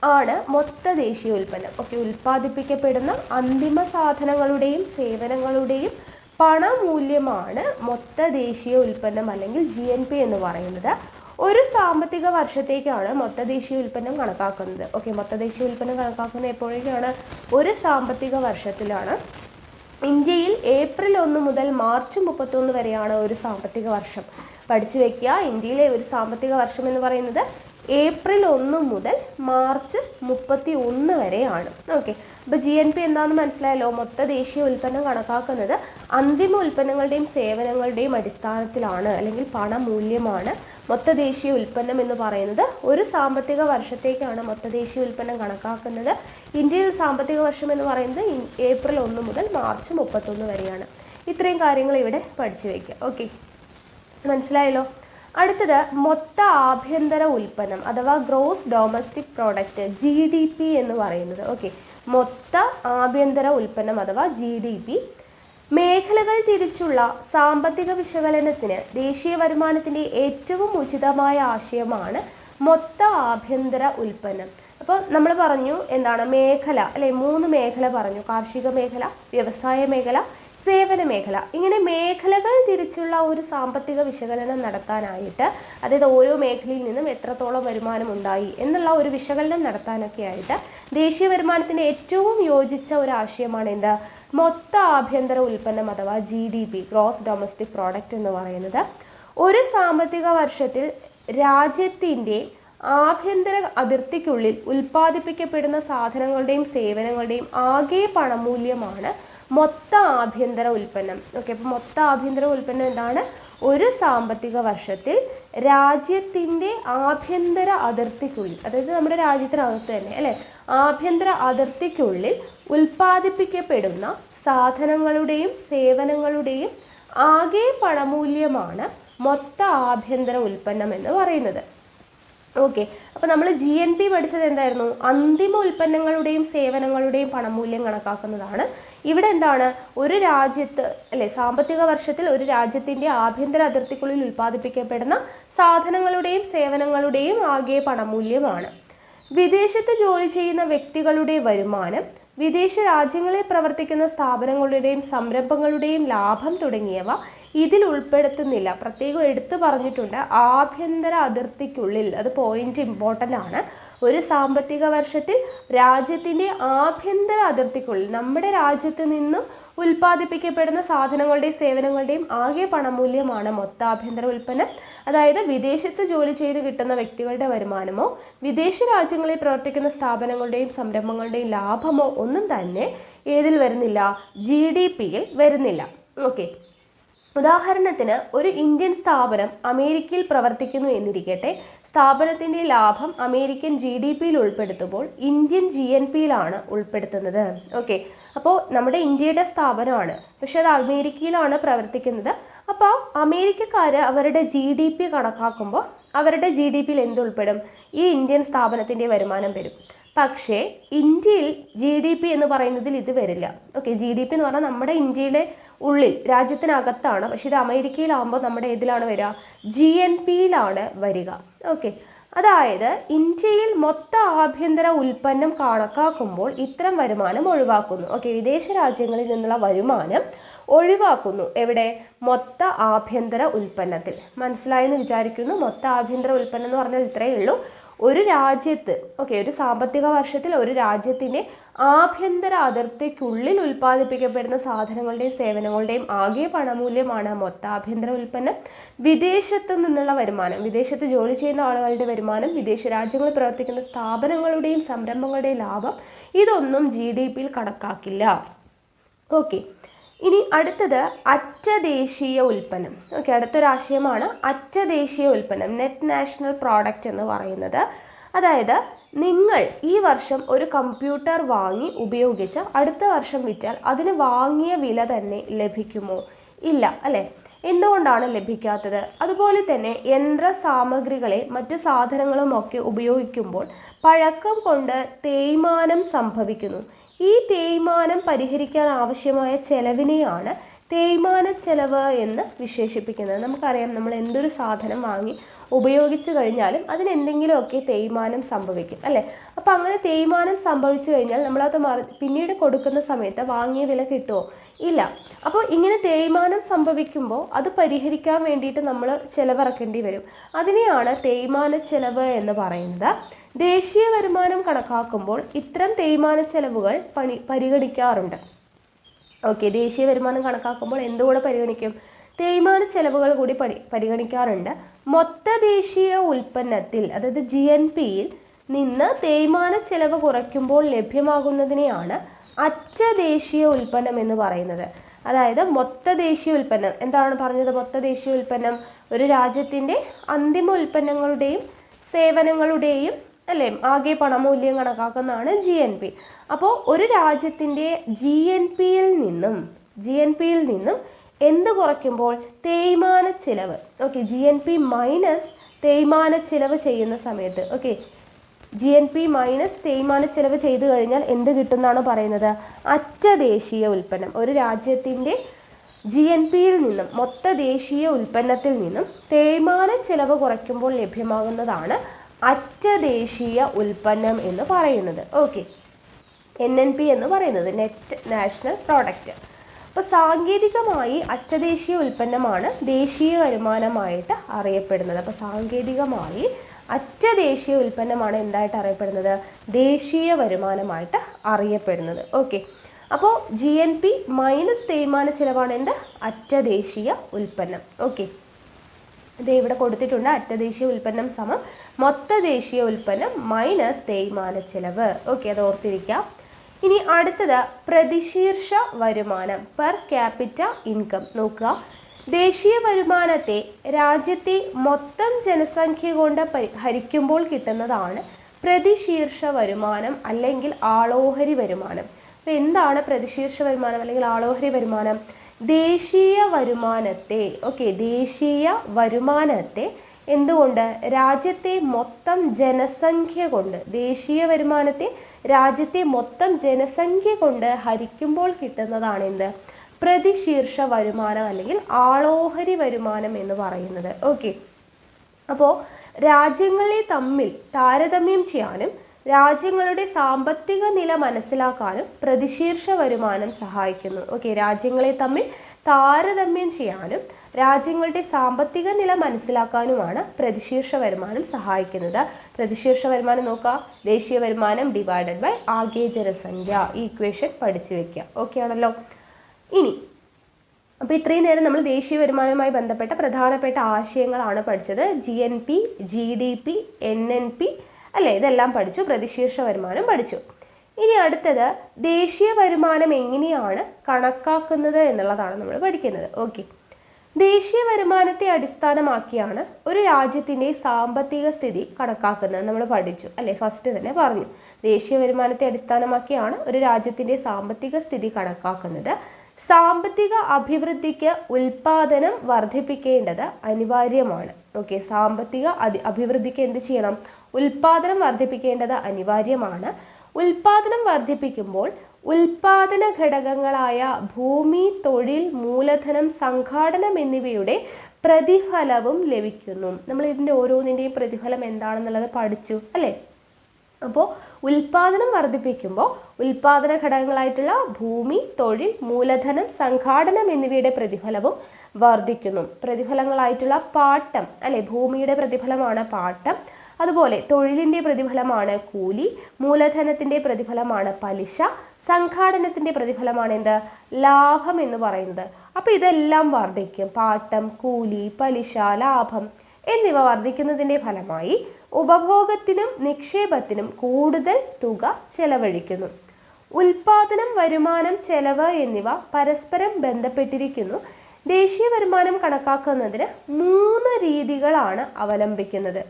ആണ് മൊത്ത ദേശീയ ഉൽപ്പന്നം. ഓക്കെ, ഉൽപ്പാദിപ്പിക്കപ്പെടുന്ന അന്തിമ സാധനങ്ങളുടെയും സേവനങ്ങളുടെയും പണമൂല്യമാണ് മൊത്ത ദേശീയ ഉൽപ്പന്നം അല്ലെങ്കിൽ GNP എന്ന് പറയുന്നത്. ഒരു സാമ്പത്തിക വർഷത്തേക്കാണ് മൊത്ത ദേശീയ ഉൽപ്പന്നം കണക്കാക്കുന്നത്. ഓക്കെ, മൊത്ത ദേശീയ ഉൽപ്പന്നം കണക്കാക്കുന്നത് എപ്പോഴേക്കാണ്? ഒരു സാമ്പത്തിക വർഷത്തിലാണ്. ഇന്ത്യയിൽ ഏപ്രിൽ 1 മുതൽ മാർച്ച് 31 വരെയാണ് ഒരു സാമ്പത്തിക വർഷം. പഠിച്ചു വെക്കുക, ഇന്ത്യയിലെ ഒരു സാമ്പത്തിക വർഷം എന്ന് പറയുന്നത് ഏപ്രിൽ 1 മുതൽ മാർച്ച് 31 വരെയാണ്. ഓക്കെ, അപ്പോൾ GNP എന്താണെന്ന് മനസ്സിലായല്ലോ. മൊത്ത ദേശീയ ഉൽപ്പന്നം കണക്കാക്കുന്നത് അന്തിമ ഉൽപ്പന്നങ്ങളുടെയും സേവനങ്ങളുടെയും അടിസ്ഥാനത്തിലാണ് അല്ലെങ്കിൽ പണമൂല്യമാണ് മൊത്ത ദേശീയ ഉൽപ്പന്നം എന്ന് പറയുന്നത്. ഒരു സാമ്പത്തിക വർഷത്തേക്കാണ് മൊത്ത ദേശീയ ഉൽപ്പന്നം കണക്കാക്കുന്നത്. ഇന്ത്യയിൽ സാമ്പത്തിക വർഷം എന്ന് പറയുന്നത് ഏപ്രിൽ 1 മുതൽ മാർച്ച് 31 വരെയാണ്. ഇത്രയും കാര്യങ്ങൾ ഇവിടെ പഠിച്ചു വയ്ക്കുക. ഓക്കെ, മനസ്സിലായല്ലോ. അടുത്തത് മൊത്ത ആഭ്യന്തര ഉൽപ്പന്നം അഥവാ ഗ്രോസ് ഡൊമസ്റ്റിക് പ്രോഡക്റ്റ് GDP എന്ന് പറയുന്നത്. ഓക്കെ, മൊത്ത ആഭ്യന്തര ഉൽപ്പന്നം അഥവാ GDP. മേഖലകൾ തിരിച്ചുള്ള സാമ്പത്തിക വിശകലനത്തിന് ദേശീയ വരുമാനത്തിൻ്റെ ഏറ്റവും ഉചിതമായ ആശയമാണ് മൊത്ത ആഭ്യന്തര ഉൽപ്പന്നം. അപ്പോൾ നമ്മൾ പറഞ്ഞു എന്താണ് മേഖല അല്ലെ, 3 മേഖല പറഞ്ഞു: കാർഷിക മേഖല, വ്യവസായ മേഖല, സേവന മേഖല. ഇങ്ങനെ മേഖലകൾ തിരിച്ചുള്ള ഒരു സാമ്പത്തിക വിശകലനം നടത്താനായിട്ട്, അതായത് ഓരോ മേഖലയിൽ നിന്നും എത്രത്തോളം വരുമാനം ഉണ്ടായി എന്നുള്ള ഒരു വിശകലനം നടത്താനൊക്കെ ആയിട്ട് ദേശീയ വരുമാനത്തിന് ഏറ്റവും യോജിച്ച ഒരു ആശയമാണ് എന്താ? മൊത്ത ആഭ്യന്തര ഉൽപ്പന്നം അഥവാ GDP, ഗ്രോസ് ഡൊമസ്റ്റിക് പ്രോഡക്റ്റ് എന്ന് പറയുന്നത്. ഒരു സാമ്പത്തിക വർഷത്തിൽ രാജ്യത്തിൻ്റെ ആഭ്യന്തര അതിർത്തിക്കുള്ളിൽ ഉൽപ്പാദിപ്പിക്കപ്പെടുന്ന സാധനങ്ങളുടെയും സേവനങ്ങളുടെയും ആകെ പണമൂല്യമാണ് മൊത്ത ആഭ്യന്തര ഉൽപ്പന്നം. ഓക്കെ, അപ്പോൾ മൊത്ത ആഭ്യന്തര ഉൽപ്പന്നം എന്താണ്? ഒരു സാമ്പത്തിക വർഷത്തിൽ രാജ്യത്തിൻ്റെ ആഭ്യന്തര അതിർത്തിക്കുള്ളിൽ, അതായത് നമ്മുടെ രാജ്യത്തിനകത്ത് തന്നെ അല്ലേ, ആഭ്യന്തര അതിർത്തിക്കുള്ളിൽ ഉൽപ്പാദിപ്പിക്കപ്പെടുന്ന സാധനങ്ങളുടെയും സേവനങ്ങളുടെയും ആകെ പണമൂല്യമാണ് മൊത്ത ആഭ്യന്തര ഉൽപ്പന്നം എന്ന് പറയുന്നത്. ഓക്കെ, അപ്പോൾ നമ്മൾ GNP പഠിച്ചത് എന്തായിരുന്നു? അന്തിമ ഉൽപ്പന്നങ്ങളുടെയും സേവനങ്ങളുടെയും പണമൂല്യം കണക്കാക്കുന്നതാണ്. ഇവിടെ എന്താണ്? ഒരു രാജ്യത്ത് അല്ലെ, സാമ്പത്തിക വർഷത്തിൽ ഒരു രാജ്യത്തിൻ്റെ ആഭ്യന്തര അതിർത്തിക്കുള്ളിൽ ഉൽപ്പാദിപ്പിക്കപ്പെടുന്ന സാധനങ്ങളുടെയും സേവനങ്ങളുടെയും ആകെ പണമൂല്യമാണ്. വിദേശത്ത് ജോലി ചെയ്യുന്ന വ്യക്തികളുടെ വരുമാനം വിദേശ രാജ്യങ്ങളിൽ പ്രവർത്തിക്കുന്ന സ്ഥാപനങ്ങളുടെയും സംരംഭങ്ങളുടെയും ലാഭം തുടങ്ങിയവ ഇതിൽ ഉൾപ്പെടുത്തുന്നില്ല. പ്രത്യേകം എടുത്തു പറഞ്ഞിട്ടുണ്ട് ആഭ്യന്തര അതിർത്തിക്കുള്ളിൽ, അത് പോയിന്റ് ഇമ്പോർട്ടൻ്റ് ആണ്. ഒരു സാമ്പത്തിക വർഷത്തിൽ രാജ്യത്തിൻ്റെ ആഭ്യന്തര അതിർത്തിക്കുള്ളിൽ നമ്മുടെ രാജ്യത്ത് നിന്നും ഉൽപ്പാദിപ്പിക്കപ്പെടുന്ന സാധനങ്ങളുടെയും സേവനങ്ങളുടെയും ആകെ പണമൂല്യമാണ് മൊത്താഭ്യന്തര ഉൽപ്പന്നം. അതായത് വിദേശത്ത് ജോലി ചെയ്ത് കിട്ടുന്ന വ്യക്തികളുടെ വരുമാനമോ വിദേശ രാജ്യങ്ങളിൽ പ്രവർത്തിക്കുന്ന സ്ഥാപനങ്ങളുടെയും സംരംഭങ്ങളുടെയും ലാഭമോ ഒന്നും തന്നെ ഏതിൽ വരുന്നില്ല? GDPയിൽ വരുന്നില്ല. ഓക്കെ, ഉദാഹരണത്തിന് ഒരു ഇന്ത്യൻ സ്ഥാപനം അമേരിക്കയിൽ പ്രവർത്തിക്കുന്നു എന്നിരിക്കട്ടെ. സ്ഥാപനത്തിൻ്റെ ലാഭം അമേരിക്കൻ GDPയിൽ ഉൾപ്പെടുത്തുമ്പോൾ ഇന്ത്യൻ GNPയിലാണ് ഉൾപ്പെടുത്തുന്നത്. ഓക്കെ, അപ്പോൾ നമ്മുടെ ഇന്ത്യയുടെ സ്ഥാപനമാണ്, പക്ഷെ അത് അമേരിക്കയിലാണ് പ്രവർത്തിക്കുന്നത്. അപ്പോൾ അമേരിക്കക്കാർ അവരുടെ GDP കണക്കാക്കുമ്പോൾ അവരുടെ GDPയിൽ എന്തുൾപ്പെടും? ഈ ഇന്ത്യൻ സ്ഥാപനത്തിൻ്റെ വരുമാനം വരും. പക്ഷേ ഇന്ത്യയിൽ GDP എന്ന് പറയുന്നതിൽ ഇത് വരില്ല. ഓക്കെ, GDP എന്ന് പറഞ്ഞാൽ നമ്മുടെ ഇന്ത്യയുടെ ഉള്ളിൽ രാജ്യത്തിനകത്താണ്, പക്ഷെ ഇത് അമേരിക്കയിലാകുമ്പോൾ നമ്മുടെ ഏതിലാണ് വരിക? GNPയിലാണ് വരിക. ഓക്കെ, അതായത് ഇന്ത്യയിൽ മൊത്ത ആഭ്യന്തര ഉൽപ്പന്നം കണക്കാക്കുമ്പോൾ ഇത്തരം വരുമാനം ഒഴിവാക്കുന്നു. ഓക്കെ, വിദേശ രാജ്യങ്ങളിൽ നിന്നുള്ള വരുമാനം ഒഴിവാക്കുന്നു. എവിടെ? മൊത്ത ആഭ്യന്തര ഉൽപ്പന്നത്തിൽ. മനസ്സിലായെന്ന് വിചാരിക്കുന്നു. മൊത്ത ആഭ്യന്തര ഉൽപ്പന്നം എന്ന് പറഞ്ഞാൽ ഇത്രയേ ഉള്ളൂ. ഒരു രാജ്യത്ത്, ഓക്കെ, ഒരു സാമ്പത്തിക വർഷത്തിൽ ഒരു രാജ്യത്തിൻ്റെ ആഭ്യന്തര അതിർത്തിക്കുള്ളിൽ ഉൽപ്പാദിപ്പിക്കപ്പെടുന്ന സാധനങ്ങളുടെയും സേവനങ്ങളുടെയും ആകെ പണമൂല്യമാണ് മൊത്താഭ്യന്തര ഉൽപ്പന്നം. വിദേശത്ത് നിന്നുള്ള വരുമാനം, വിദേശത്ത് ജോലി ചെയ്യുന്ന ആളുകളുടെ വരുമാനം, വിദേശ രാജ്യങ്ങളിൽ പ്രവർത്തിക്കുന്ന സ്ഥാപനങ്ങളുടെയും സംരംഭങ്ങളുടെയും ലാഭം, ഇതൊന്നും GDPയിൽ കണക്കാക്കില്ല. ഓക്കെ, ഇനി അടുത്തത് അറ്റദേശീയ ഉൽപ്പന്നം. ഓക്കെ, അടുത്തൊരാശയമാണ് അറ്റദേശീയ ഉൽപ്പന്നം, നെറ്റ് നാഷണൽ പ്രോഡക്റ്റ് എന്ന് പറയുന്നത്. അതായത് നിങ്ങൾ ഈ വർഷം ഒരു കമ്പ്യൂട്ടർ വാങ്ങി ഉപയോഗിച്ച് അടുത്ത വർഷം വിറ്റാൽ അതിന് വാങ്ങിയ വില തന്നെ ലഭിക്കുമോ? ഇല്ല, അല്ലേ? എന്തുകൊണ്ടാണ് ലഭിക്കാത്തത്? അതുപോലെ തന്നെ യന്ത്ര സാമഗ്രികളെ മറ്റ് സാധനങ്ങളും ഒക്കെ ഉപയോഗിക്കുമ്പോൾ പഴക്കം കൊണ്ട് തേയ്മാനം സംഭവിക്കുന്നു. ഈ തേയ്മാനം പരിഹരിക്കാൻ ആവശ്യമായ ചെലവിനെയാണ് തേയ്മാന ചെലവ് എന്ന് വിശേഷിപ്പിക്കുന്നത്. നമുക്കറിയാം, നമ്മൾ എന്തൊരു സാധനം വാങ്ങി ഉപയോഗിച്ച് കഴിഞ്ഞാലും അതിനെന്തെങ്കിലുമൊക്കെ തേയ്മാനം സംഭവിക്കും, അല്ലേ? അപ്പോൾ അങ്ങനെ തേയ്മാനം സംഭവിച്ചു കഴിഞ്ഞാൽ നമ്മളത് പിന്നീട് കൊടുക്കുന്ന സമയത്ത് വാങ്ങിയ വില കിട്ടുമോ? ഇല്ല. അപ്പോൾ ഇങ്ങനെ തേയ്മാനം സംഭവിക്കുമ്പോൾ അത് പരിഹരിക്കാൻ വേണ്ടിയിട്ട് നമ്മൾ ചിലവിറക്കേണ്ടി വരും. അതിനെയാണ് തേയ്മാന ചെലവ് എന്ന് പറയുന്നത്. ദേശീയ വരുമാനം കണക്കാക്കുമ്പോൾ ഇത്തരം തേയ്മാന ചെലവുകൾ പരിഗണിക്കാറുണ്ട്. ഓക്കെ, ദേശീയ വരുമാനം കണക്കാക്കുമ്പോൾ എന്തുകൂടെ പരിഗണിക്കും? തേയ്മാന ചെലവുകൾ കൂടി പരിഗണിക്കാറുണ്ട്. മൊത്ത ദേശീയ ഉൽപ്പന്നത്തിൽ, അതായത് GNPയിൽ നിന്ന് തേയ്മാന ചെലവ് കുറയ്ക്കുമ്പോൾ ലഭ്യമാകുന്നതിനെയാണ് അറ്റദേശീയ ഉൽപ്പന്നം എന്ന് പറയുന്നത്. അതായത് മൊത്ത ദേശീയ ഉൽപ്പന്നം എന്താണ് പറഞ്ഞത്? മൊത്ത ദേശീയ ഉൽപ്പന്നം ഒരു രാജ്യത്തിൻ്റെ അന്തിമ ഉൽപ്പന്നങ്ങളുടെയും സേവനങ്ങളുടെയും, അല്ലേ, ആകെ പണമൂല്യം കണക്കാക്കുന്നതാണ് GNP. അപ്പോൾ ഒരു രാജ്യത്തിൻ്റെ GNPയിൽ നിന്നും എന്ത് കുറയ്ക്കുമ്പോൾ? തേയ്മാന ചിലവ്. ഓക്കെ, GNP മൈനസ് തേയ്മാന ചിലവ് ചെയ്യുന്ന സമയത്ത്, ഓക്കെ, GNP മൈനസ് തേയ്മാന ചിലവ് ചെയ്തു കഴിഞ്ഞാൽ എന്ത് കിട്ടുമെന്നാണ് പറയുന്നത്? അറ്റദേശീയ ഉൽപ്പന്നം. ഒരു രാജ്യത്തിൻ്റെ GNPയിൽ നിന്നും, മൊത്ത ദേശീയ ഉൽപ്പന്നത്തിൽ നിന്നും തേയ്മാന ചിലവ് കുറയ്ക്കുമ്പോൾ ലഭ്യമാകുന്നതാണ് അറ്റദേശീയ ഉൽപ്പന്നം എന്ന് പറയുന്നത്. ഓക്കെ, NNP എന്ന് പറയുന്നത് നെറ്റ് നാഷണൽ പ്രോഡക്റ്റ്. അപ്പോൾ സാങ്കേതികമായി അറ്റദേശീയ ഉൽപ്പന്നമാണ് ദേശീയ വരുമാനമായിട്ട് അറിയപ്പെടുന്നത്. അപ്പോൾ സാങ്കേതികമായി അറ്റദേശീയ ഉൽപ്പന്നമാണ് എന്തായിട്ട് അറിയപ്പെടുന്നത്? ദേശീയ വരുമാനമായിട്ട് അറിയപ്പെടുന്നത്. ഓക്കെ, അപ്പോൾ GNP മൈനസ് തേയ്മാന ചിലവാണ് എന്ത്? അറ്റദേശീയ ഉൽപ്പന്നം. ഓക്കെ, ഇത് ഇവിടെ കൊടുത്തിട്ടുണ്ട്. അറ്റദേശീയ ഉൽപ്പന്നം സമം മൊത്ത ദേശീയ ഉൽപ്പന്നം മൈനസ് തേയ്മാന ചിലവ്. ഓക്കെ, അത് ഓർത്തിരിക്കാം. ഇനി അടുത്തത് പ്രതിശീർഷ വരുമാനം, പെർ ക്യാപിറ്റ ഇൻകം. നോക്കുക, ദേശീയ വരുമാനത്തെ രാജ്യത്തെ മൊത്തം ജനസംഖ്യ കൊണ്ട് ഹരിക്കുമ്പോൾ കിട്ടുന്നതാണ് പ്രതിശീർഷ വരുമാനം അല്ലെങ്കിൽ ആളോഹരി വരുമാനം. അപ്പോൾ എന്താണ് പ്രതിശീർഷ വരുമാനം അല്ലെങ്കിൽ ആളോഹരി വരുമാനം? ദേശീയ വരുമാനത്തെ, ഓക്കെ, ദേശീയ വരുമാനത്തെ എന്തുകൊണ്ട്? രാജ്യത്തെ മൊത്തം ജനസംഖ്യ കൊണ്ട്, ദേശീയ വരുമാനത്തെ രാജ്യത്തെ മൊത്തം ജനസംഖ്യ കൊണ്ട് ഹരിക്കുമ്പോൾ കിട്ടുന്നതാണ് എന്ത്? പ്രതിശീർഷ വരുമാനം അല്ലെങ്കിൽ ആളോഹരി വരുമാനം എന്ന് പറയുന്നത്. ഓക്കെ, അപ്പോൾ രാജ്യങ്ങളെ തമ്മിൽ താരതമ്യം ചെയ്യാനും രാജ്യങ്ങളുടെ സാമ്പത്തിക നില മനസ്സിലാക്കാനും പ്രതിശീർഷ വരുമാനം സഹായിക്കുന്നു. ഓക്കെ, രാജ്യങ്ങളെ തമ്മിൽ താരതമ്യം ചെയ്യാനും രാജ്യങ്ങളുടെ സാമ്പത്തിക നില മനസ്സിലാക്കാനുമാണ് പ്രതിശീർഷ വരുമാനം സഹായിക്കുന്നത്. പ്രതിശീർഷ വരുമാനം നോക്കുക, ദേശീയ വരുമാനം ഡിവൈഡഡ് ബൈ ആകെ ജനസംഖ്യ. ഈ ഇക്വേഷൻ പഠിച്ചു വെക്കുക. ഓക്കെ ആണല്ലോ. ഇനി അപ്പോൾ ഇത്രയും നേരം നമ്മൾ ദേശീയ വരുമാനവുമായി ബന്ധപ്പെട്ട പ്രധാനപ്പെട്ട ആശയങ്ങളാണ് പഠിച്ചത്. GNP, GDP, NNP അല്ലേ, ഇതെല്ലാം പഠിച്ചു. പ്രതിശീർഷ വരുമാനം പഠിച്ചു. ഇനി അടുത്തത് ദേശീയ വരുമാനം എങ്ങനെയാണ് കണക്കാക്കുന്നത് എന്നുള്ളതാണ് നമ്മൾ പഠിക്കുന്നത്. ഓക്കെ, ദേശീയ വരുമാനത്തെ അടിസ്ഥാനമാക്കിയാണ് ഒരു രാജ്യത്തിൻ്റെ സാമ്പത്തിക സ്ഥിതി കണക്കാക്കുന്നത്. നമ്മൾ പഠിച്ചു അല്ലേ, ഫസ്റ്റ് തന്നെ പറഞ്ഞു. ദേശീയ വരുമാനത്തെ അടിസ്ഥാനമാക്കിയാണ് ഒരു രാജ്യത്തിൻ്റെ സാമ്പത്തിക സ്ഥിതി കണക്കാക്കുന്നത്. സാമ്പത്തിക അഭിവൃദ്ധിക്ക് ഉൽപാദനം വർദ്ധിപ്പിക്കേണ്ടത് അനിവാര്യമാണ്. ഓക്കെ, സാമ്പത്തിക അഭിവൃദ്ധിക്ക് എന്ത് ചെയ്യണം? ഉൽപാദനം വർദ്ധിപ്പിക്കേണ്ടത് അനിവാര്യമാണ്. ഉൽപാദനം വർദ്ധിപ്പിക്കുമ്പോൾ ഉൽപാദന ഘടകങ്ങളായ ഭൂമി, തൊഴിൽ, മൂലധനം, സംഘാടനം എന്നിവയുടെ പ്രതിഫലവും ലഭിക്കുന്നു. നമ്മൾ ഇതിൻ്റെ ഓരോന്നിൻ്റെയും പ്രതിഫലം എന്താണെന്നുള്ളത് പഠിച്ചു അല്ലേ. അപ്പോൾ ഉൽപാദനം വർദ്ധിപ്പിക്കുമ്പോൾ ഉൽപാദന ഘടകങ്ങളായിട്ടുള്ള ഭൂമി, തൊഴിൽ, മൂലധനം, സംഘാടനം എന്നിവയുടെ പ്രതിഫലവും വർദ്ധിക്കുന്നു. പ്രതിഫലങ്ങളായിട്ടുള്ള പാട്ടം അല്ലെ, ഭൂമിയുടെ പ്രതിഫലമാണ് പാട്ടം, അതുപോലെ തൊഴിലിൻ്റെ പ്രതിഫലമാണ് കൂലി, മൂലധനത്തിൻ്റെ പ്രതിഫലമാണ് പലിശ, സംഘാടനത്തിൻ്റെ പ്രതിഫലമാണ് എന്ത്? ലാഭം എന്ന് പറയുന്നത്. അപ്പോൾ ഇതെല്ലാം വർദ്ധിക്കും. പാട്ടം, കൂലി, പലിശ, ലാഭം എന്നിവ വർദ്ധിക്കുന്നതിൻ്റെ ഫലമായി ഉപഭോഗത്തിനും നിക്ഷേപത്തിനും കൂടുതൽ തുക ചെലവഴിക്കുന്നു. ഉൽപാദനം, വരുമാനം, ചെലവ് എന്നിവ പരസ്പരം ബന്ധപ്പെട്ടിരിക്കുന്നു. ദേശീയ വരുമാനം കണക്കാക്കുന്നതിന് 3 രീതികളാണ് അവലംബിക്കുന്നത്.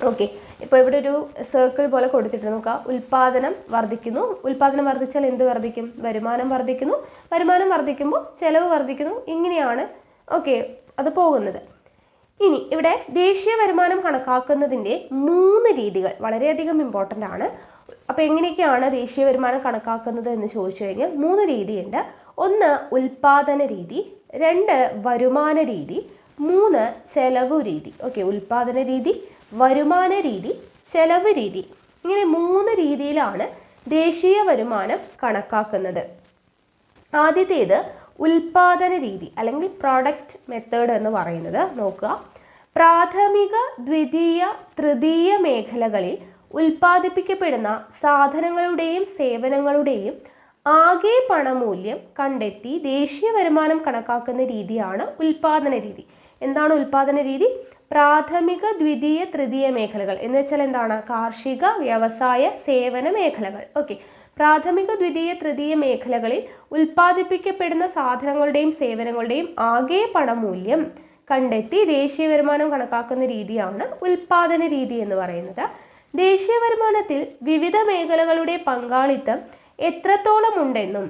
ഓക്കെ, ഇപ്പോൾ ഇവിടെ ഒരു സർക്കിൾ പോലെ കൊടുത്തിട്ട് നോക്കുക. ഉൽപാദനം വർദ്ധിക്കുന്നു. ഉൽപാദനം വർദ്ധിച്ചാൽ എന്ത് വർദ്ധിക്കും? വരുമാനം വർദ്ധിക്കുന്നു. വരുമാനം വർദ്ധിക്കുമ്പോൾ ചെലവ് വർദ്ധിക്കുന്നു. ഇങ്ങനെയാണ് ഓക്കെ അത് പോകുന്നത്. ഇനി ഇവിടെ ദേശീയ വരുമാനം കണക്കാക്കുന്നതിൻ്റെ 3 രീതികൾ വളരെയധികം ഇമ്പോർട്ടൻ്റ് ആണ്. അപ്പോൾ എങ്ങനെയൊക്കെയാണ് ദേശീയ വരുമാനം കണക്കാക്കുന്നത് എന്ന് ചോദിച്ചു കഴിഞ്ഞാൽ 3 രീതിയുണ്ട്. 1 ഉൽപാദന രീതി, 2 വരുമാന രീതി, 3 ചെലവ് രീതി. ഓക്കെ, ഉൽപാദന രീതി, വരുമാന രീതി, ചെലവ് രീതി, ഇങ്ങനെ 3 രീതിയിലാണ് ദേശീയ വരുമാനം കണക്കാക്കുന്നത്. ആദ്യത്തേത് ഉൽപാദന രീതി അല്ലെങ്കിൽ പ്രൊഡക്റ്റ് മെത്തേഡ് എന്ന് പറയുന്നത് നോക്കുക. പ്രാഥമിക, ദ്വിതീയ, തൃതീയ മേഖലകളിൽ ഉൽപ്പാദിപ്പിക്കപ്പെടുന്ന സാധനങ്ങളുടെയും സേവനങ്ങളുടെയും ആകെ പണമൂല്യം കണ്ടെത്തി ദേശീയ വരുമാനം കണക്കാക്കുന്ന രീതിയാണ് ഉൽപാദന രീതി. എന്താണ് ഉൽപാദന രീതി? പ്രാഥമിക, ദ്വിതീയ, തൃതീയ മേഖലകൾ എന്ന് വെച്ചാൽ എന്താണ്? കാർഷിക, വ്യവസായ, സേവന മേഖലകൾ. ഓക്കെ, പ്രാഥമിക, ദ്വിതീയ, തൃതീയ മേഖലകളിൽ ഉൽപ്പാദിപ്പിക്കപ്പെടുന്ന സാധനങ്ങളുടെയും സേവനങ്ങളുടെയും ആകെ പണമൂല്യം കണ്ടെത്തി ദേശീയ വരുമാനം കണക്കാക്കുന്ന രീതിയാണ് ഉൽപാദന രീതി എന്ന് പറയുന്നത്. ദേശീയ വരുമാനത്തിൽ വിവിധ മേഖലകളുടെ പങ്കാളിത്തം എത്രത്തോളം ഉണ്ടെന്നും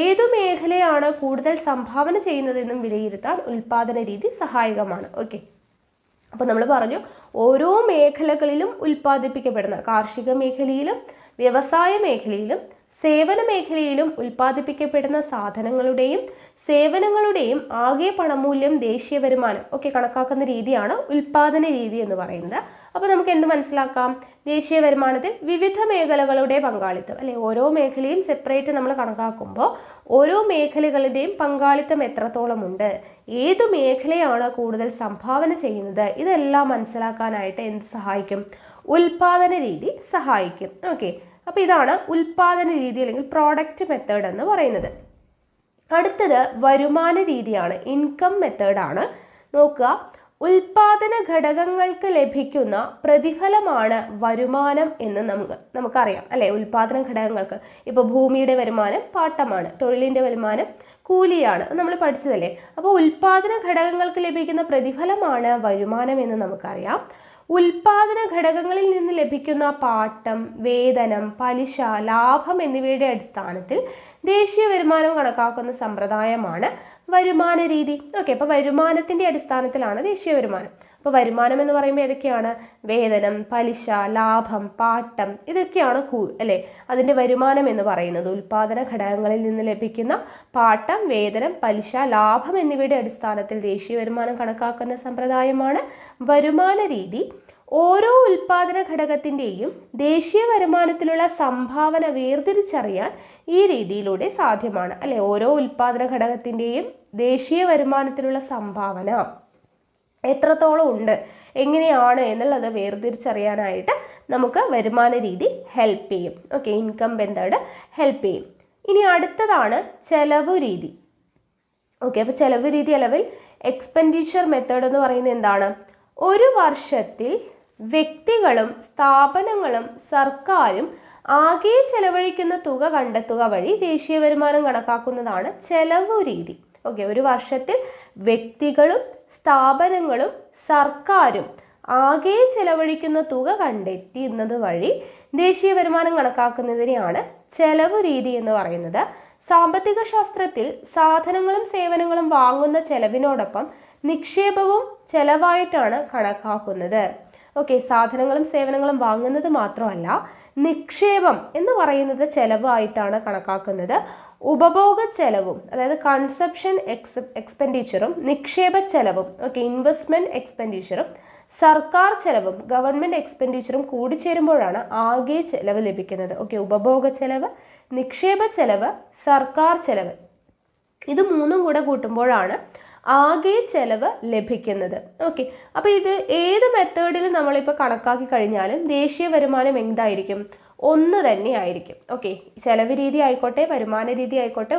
ഏതു മേഖലയാണ് കൂടുതൽ സംഭാവന ചെയ്യുന്നതെന്നും വിലയിരുത്താൻ ഉൽപാദന രീതി സഹായകമാണ്. ഓക്കെ, അപ്പോൾ നമ്മൾ പറഞ്ഞു ഓരോ മേഖലകളിലും ഉൽപ്പാദിപ്പിക്കപ്പെടുന്ന കാർഷിക മേഖലയിലും വ്യവസായ മേഖലയിലും സേവന മേഖലയിലും ഉൽപ്പാദിപ്പിക്കപ്പെടുന്ന സാധനങ്ങളുടെയും സേവനങ്ങളുടെയും ആകെ പണമൂല്യം ദേശീയ വരുമാനം ഒക്കെ കണക്കാക്കുന്ന രീതിയാണ് ഉൽപാദന രീതി എന്ന് പറയുന്നത്. അപ്പോൾ നമുക്ക് എന്ത് മനസ്സിലാക്കാം? ദേശീയ വരുമാനത്തിൽ വിവിധ മേഖലകളുടെ പങ്കാളിത്തം അല്ലെ, ഓരോ മേഖലയും സെപ്പറേറ്റ് നമ്മൾ കണക്കാക്കുമ്പോൾ ഓരോ മേഖലകളുടെയും പങ്കാളിത്തം എത്രത്തോളം ഉണ്ട്, ഏതു മേഖലയാണ് കൂടുതൽ സംഭാവന ചെയ്യുന്നത്, ഇതെല്ലാം മനസ്സിലാക്കാനായിട്ട് എന്ത് സഹായിക്കും? ഉൽപാദന രീതി സഹായിക്കും. ഓക്കെ, അപ്പോൾ ഇതാണ് ഉൽപാദന രീതി അല്ലെങ്കിൽ പ്രോഡക്റ്റ് മെത്തേഡ് എന്ന് പറയുന്നത്. അടുത്തത് വരുമാന രീതിയാണ്, ഇൻകം മെത്തേഡാണ്. നോക്കുക, ഉൽപാദന ഘടകങ്ങൾക്ക് ലഭിക്കുന്ന പ്രതിഫലമാണ് വരുമാനം എന്ന് നമുക്കറിയാം അല്ലേ. ഉൽപാദന ഘടകങ്ങൾക്ക് ഇപ്പോൾ ഭൂമിയുടെ വരുമാനം പാട്ടമാണ്, തൊഴിലിൻ്റെ വരുമാനം കൂലിയാണ്, നമ്മൾ പഠിച്ചതല്ലേ. അപ്പോൾ ഉൽപാദന ഘടകങ്ങൾക്ക് ലഭിക്കുന്ന പ്രതിഫലമാണ് വരുമാനം എന്ന് നമുക്കറിയാം. ഉൽപാദന ഘടകങ്ങളിൽ നിന്ന് ലഭിക്കുന്ന പാട്ടം, വേതനം, പലിശ, ലാഭം എന്നിവയുടെ അടിസ്ഥാനത്തിൽ ദേശീയ വരുമാനം കണക്കാക്കുന്ന സമ്പ്രദായമാണ് വരുമാന രീതി. ഓക്കെ, അപ്പോൾ വരുമാനത്തിൻ്റെ അടിസ്ഥാനത്തിലാണ് ദേശീയ വരുമാനം. അപ്പോൾ വരുമാനം എന്ന് പറയുമ്പോൾ ഏതൊക്കെയാണ്? വേതനം, പലിശ, ലാഭം, പാട്ടം, ഇതൊക്കെയാണ് അല്ലേ അതിൻ്റെ വരുമാനം എന്ന് പറയുന്നത്. ഉൽപാദന ഘടകങ്ങളിൽ നിന്ന് ലഭിക്കുന്ന പാട്ടം, വേതനം, പലിശ, ലാഭം എന്നിവയുടെ അടിസ്ഥാനത്തിൽ ദേശീയ വരുമാനം കണക്കാക്കുന്ന സമ്പ്രദായമാണ് വരുമാന രീതി. ഓരോ ഉൽപാദന ഘടകത്തിൻ്റെയും ദേശീയ വരുമാനത്തിലുള്ള സംഭാവന വേർതിരിച്ചറിയാൻ ഈ രീതിയിലൂടെ സാധ്യമാണ്, അല്ലെ? ഓരോ ഉൽപാദന ഘടകത്തിൻ്റെയും ദേശീയ വരുമാനത്തിലുള്ള സംഭാവന എത്രത്തോളം ഉണ്ട്, എങ്ങനെയാണ് എന്നുള്ളത് വേർതിരിച്ചറിയാനായിട്ട് നമുക്ക് വരുമാന രീതി ഹെൽപ്പ് ചെയ്യും. ഓക്കെ, ഇൻകം മെത്തേഡ് ഹെൽപ്പ് ചെയ്യും. ഇനി അടുത്തതാണ് ചെലവ് രീതി. ഓക്കെ, അപ്പോൾ ചെലവ് രീതി അല്ലെങ്കിൽ എക്സ്പെൻഡിച്ചർ മെത്തേഡ് എന്ന് പറയുന്നത് എന്താണ്? ഒരു വർഷത്തിൽ വ്യക്തികളും സ്ഥാപനങ്ങളും സർക്കാരും ആകെ ചെലവഴിക്കുന്ന തുക കണ്ടെത്തുക വഴി ദേശീയ വരുമാനം കണക്കാക്കുന്നതാണ് ചെലവ് രീതി. ഓക്കെ, ഒരു വർഷത്തിൽ വ്യക്തികളും സ്ഥാപനങ്ങളും സർക്കാരും ആകെ ചെലവഴിക്കുന്ന തുക കണ്ടെത്തുന്നത് വഴി ദേശീയ വരുമാനം കണക്കാക്കുന്നതിനെയാണ് ചെലവ് രീതി എന്ന് പറയുന്നത്. സാമ്പത്തിക ശാസ്ത്രത്തിൽ സാധനങ്ങളും സേവനങ്ങളും വാങ്ങുന്ന ചെലവിനോടൊപ്പം നിക്ഷേപവും ചെലവായിട്ടാണ് കണക്കാക്കുന്നത്. ഓക്കെ, സാധനങ്ങളും സേവനങ്ങളും വാങ്ങുന്നത് മാത്രമല്ല, നിക്ഷേപം എന്ന് പറയുന്നത് ചെലവായിട്ടാണ് കണക്കാക്കുന്നത്. ഉപഭോഗ ചെലവും, അതായത് കൺസപ്ഷൻ എക്സ്പെൻഡിച്ചറും നിക്ഷേപ ചെലവും, ഓക്കെ, ഇൻവെസ്റ്റ്മെന്റ് എക്സ്പെൻഡിച്ചറും സർക്കാർ ചെലവും ഗവൺമെന്റ് എക്സ്പെൻഡിച്ചറും കൂടിച്ചേരുമ്പോഴാണ് ആകെ ചെലവ് ലഭിക്കുന്നത്. ഓക്കെ, ഉപഭോഗ ചെലവ്, നിക്ഷേപ ചെലവ്, സർക്കാർ ചെലവ്, ഇത് മൂന്നും കൂടെ കൂട്ടുമ്പോഴാണ് ആകെ ചെലവ് ലഭിക്കുന്നത്. ഓക്കെ, അപ്പോൾ ഇത് ഏത് മെത്തേഡിൽ നമ്മളിപ്പോൾ കണക്കാക്കി കഴിഞ്ഞാലും ദേശീയ വരുമാനം എന്തായിരിക്കും? ഒന്ന് തന്നെ ആയിരിക്കും. ഓക്കെ, ചെലവ് രീതി ആയിക്കോട്ടെ, വരുമാന രീതി ആയിക്കോട്ടെ,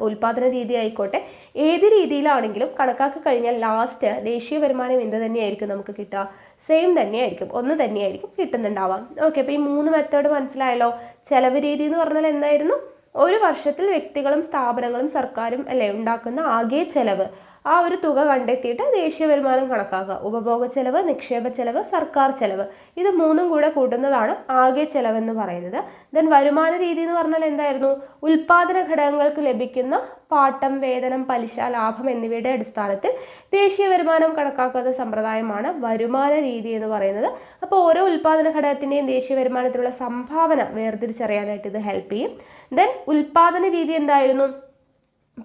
ഉൽപാദന രീതി ആയിക്കോട്ടെ, ഏത് രീതിയിലാണെങ്കിലും കണക്കാക്കി കഴിഞ്ഞാൽ ലാസ്റ്റ് ദേശീയ വരുമാനം എന്ത് തന്നെയായിരിക്കും നമുക്ക് കിട്ടുക? സെയിം തന്നെയായിരിക്കും, ഒന്ന് തന്നെയായിരിക്കും കിട്ടുന്നുണ്ടാവാം. ഓക്കെ, അപ്പോൾ ഈ മൂന്ന് മെത്തേഡ് മനസ്സിലായല്ലോ. ചെലവ് രീതി എന്ന് പറഞ്ഞാൽ എന്തായിരുന്നു? ഒരു വർഷത്തിൽ വ്യക്തികളും സ്ഥാപനങ്ങളും സർക്കാരും അല്ലേ ഉണ്ടാക്കുന്ന ആകെ ചെലവ്, ആ ഒരു തുക കണ്ടെത്തിയിട്ട് ദേശീയ വരുമാനം കണക്കാക്കുക. ഉപഭോഗ ചെലവ്, നിക്ഷേപ ചെലവ്, സർക്കാർ ചെലവ്, ഇത് മൂന്നും കൂടെ കൂട്ടുന്നതാണ് ആകെ ചെലവെന്ന് പറയുന്നത്. ദെൻ വരുമാന രീതി എന്ന് പറഞ്ഞാൽ എന്തായിരുന്നു? ഉൽപാദന ഘടകങ്ങൾക്ക് ലഭിക്കുന്ന പാട്ടം, വേതനം, പലിശ, ലാഭം എന്നിവയുടെ അടിസ്ഥാനത്തിൽ ദേശീയ വരുമാനം കണക്കാക്കുന്ന സമ്പ്രദായമാണ് വരുമാന രീതി എന്ന് പറയുന്നത്. അപ്പോൾ ഓരോ ഉൽപാദന ഘടകത്തിൻ്റെയും ദേശീയ വരുമാനത്തിലുള്ള സംഭാവന വേർതിരിച്ചറിയാനായിട്ട് ഇത് ഹെൽപ്പ് ചെയ്യും. ദെൻ ഉൽപാദന രീതി എന്തായിരുന്നു?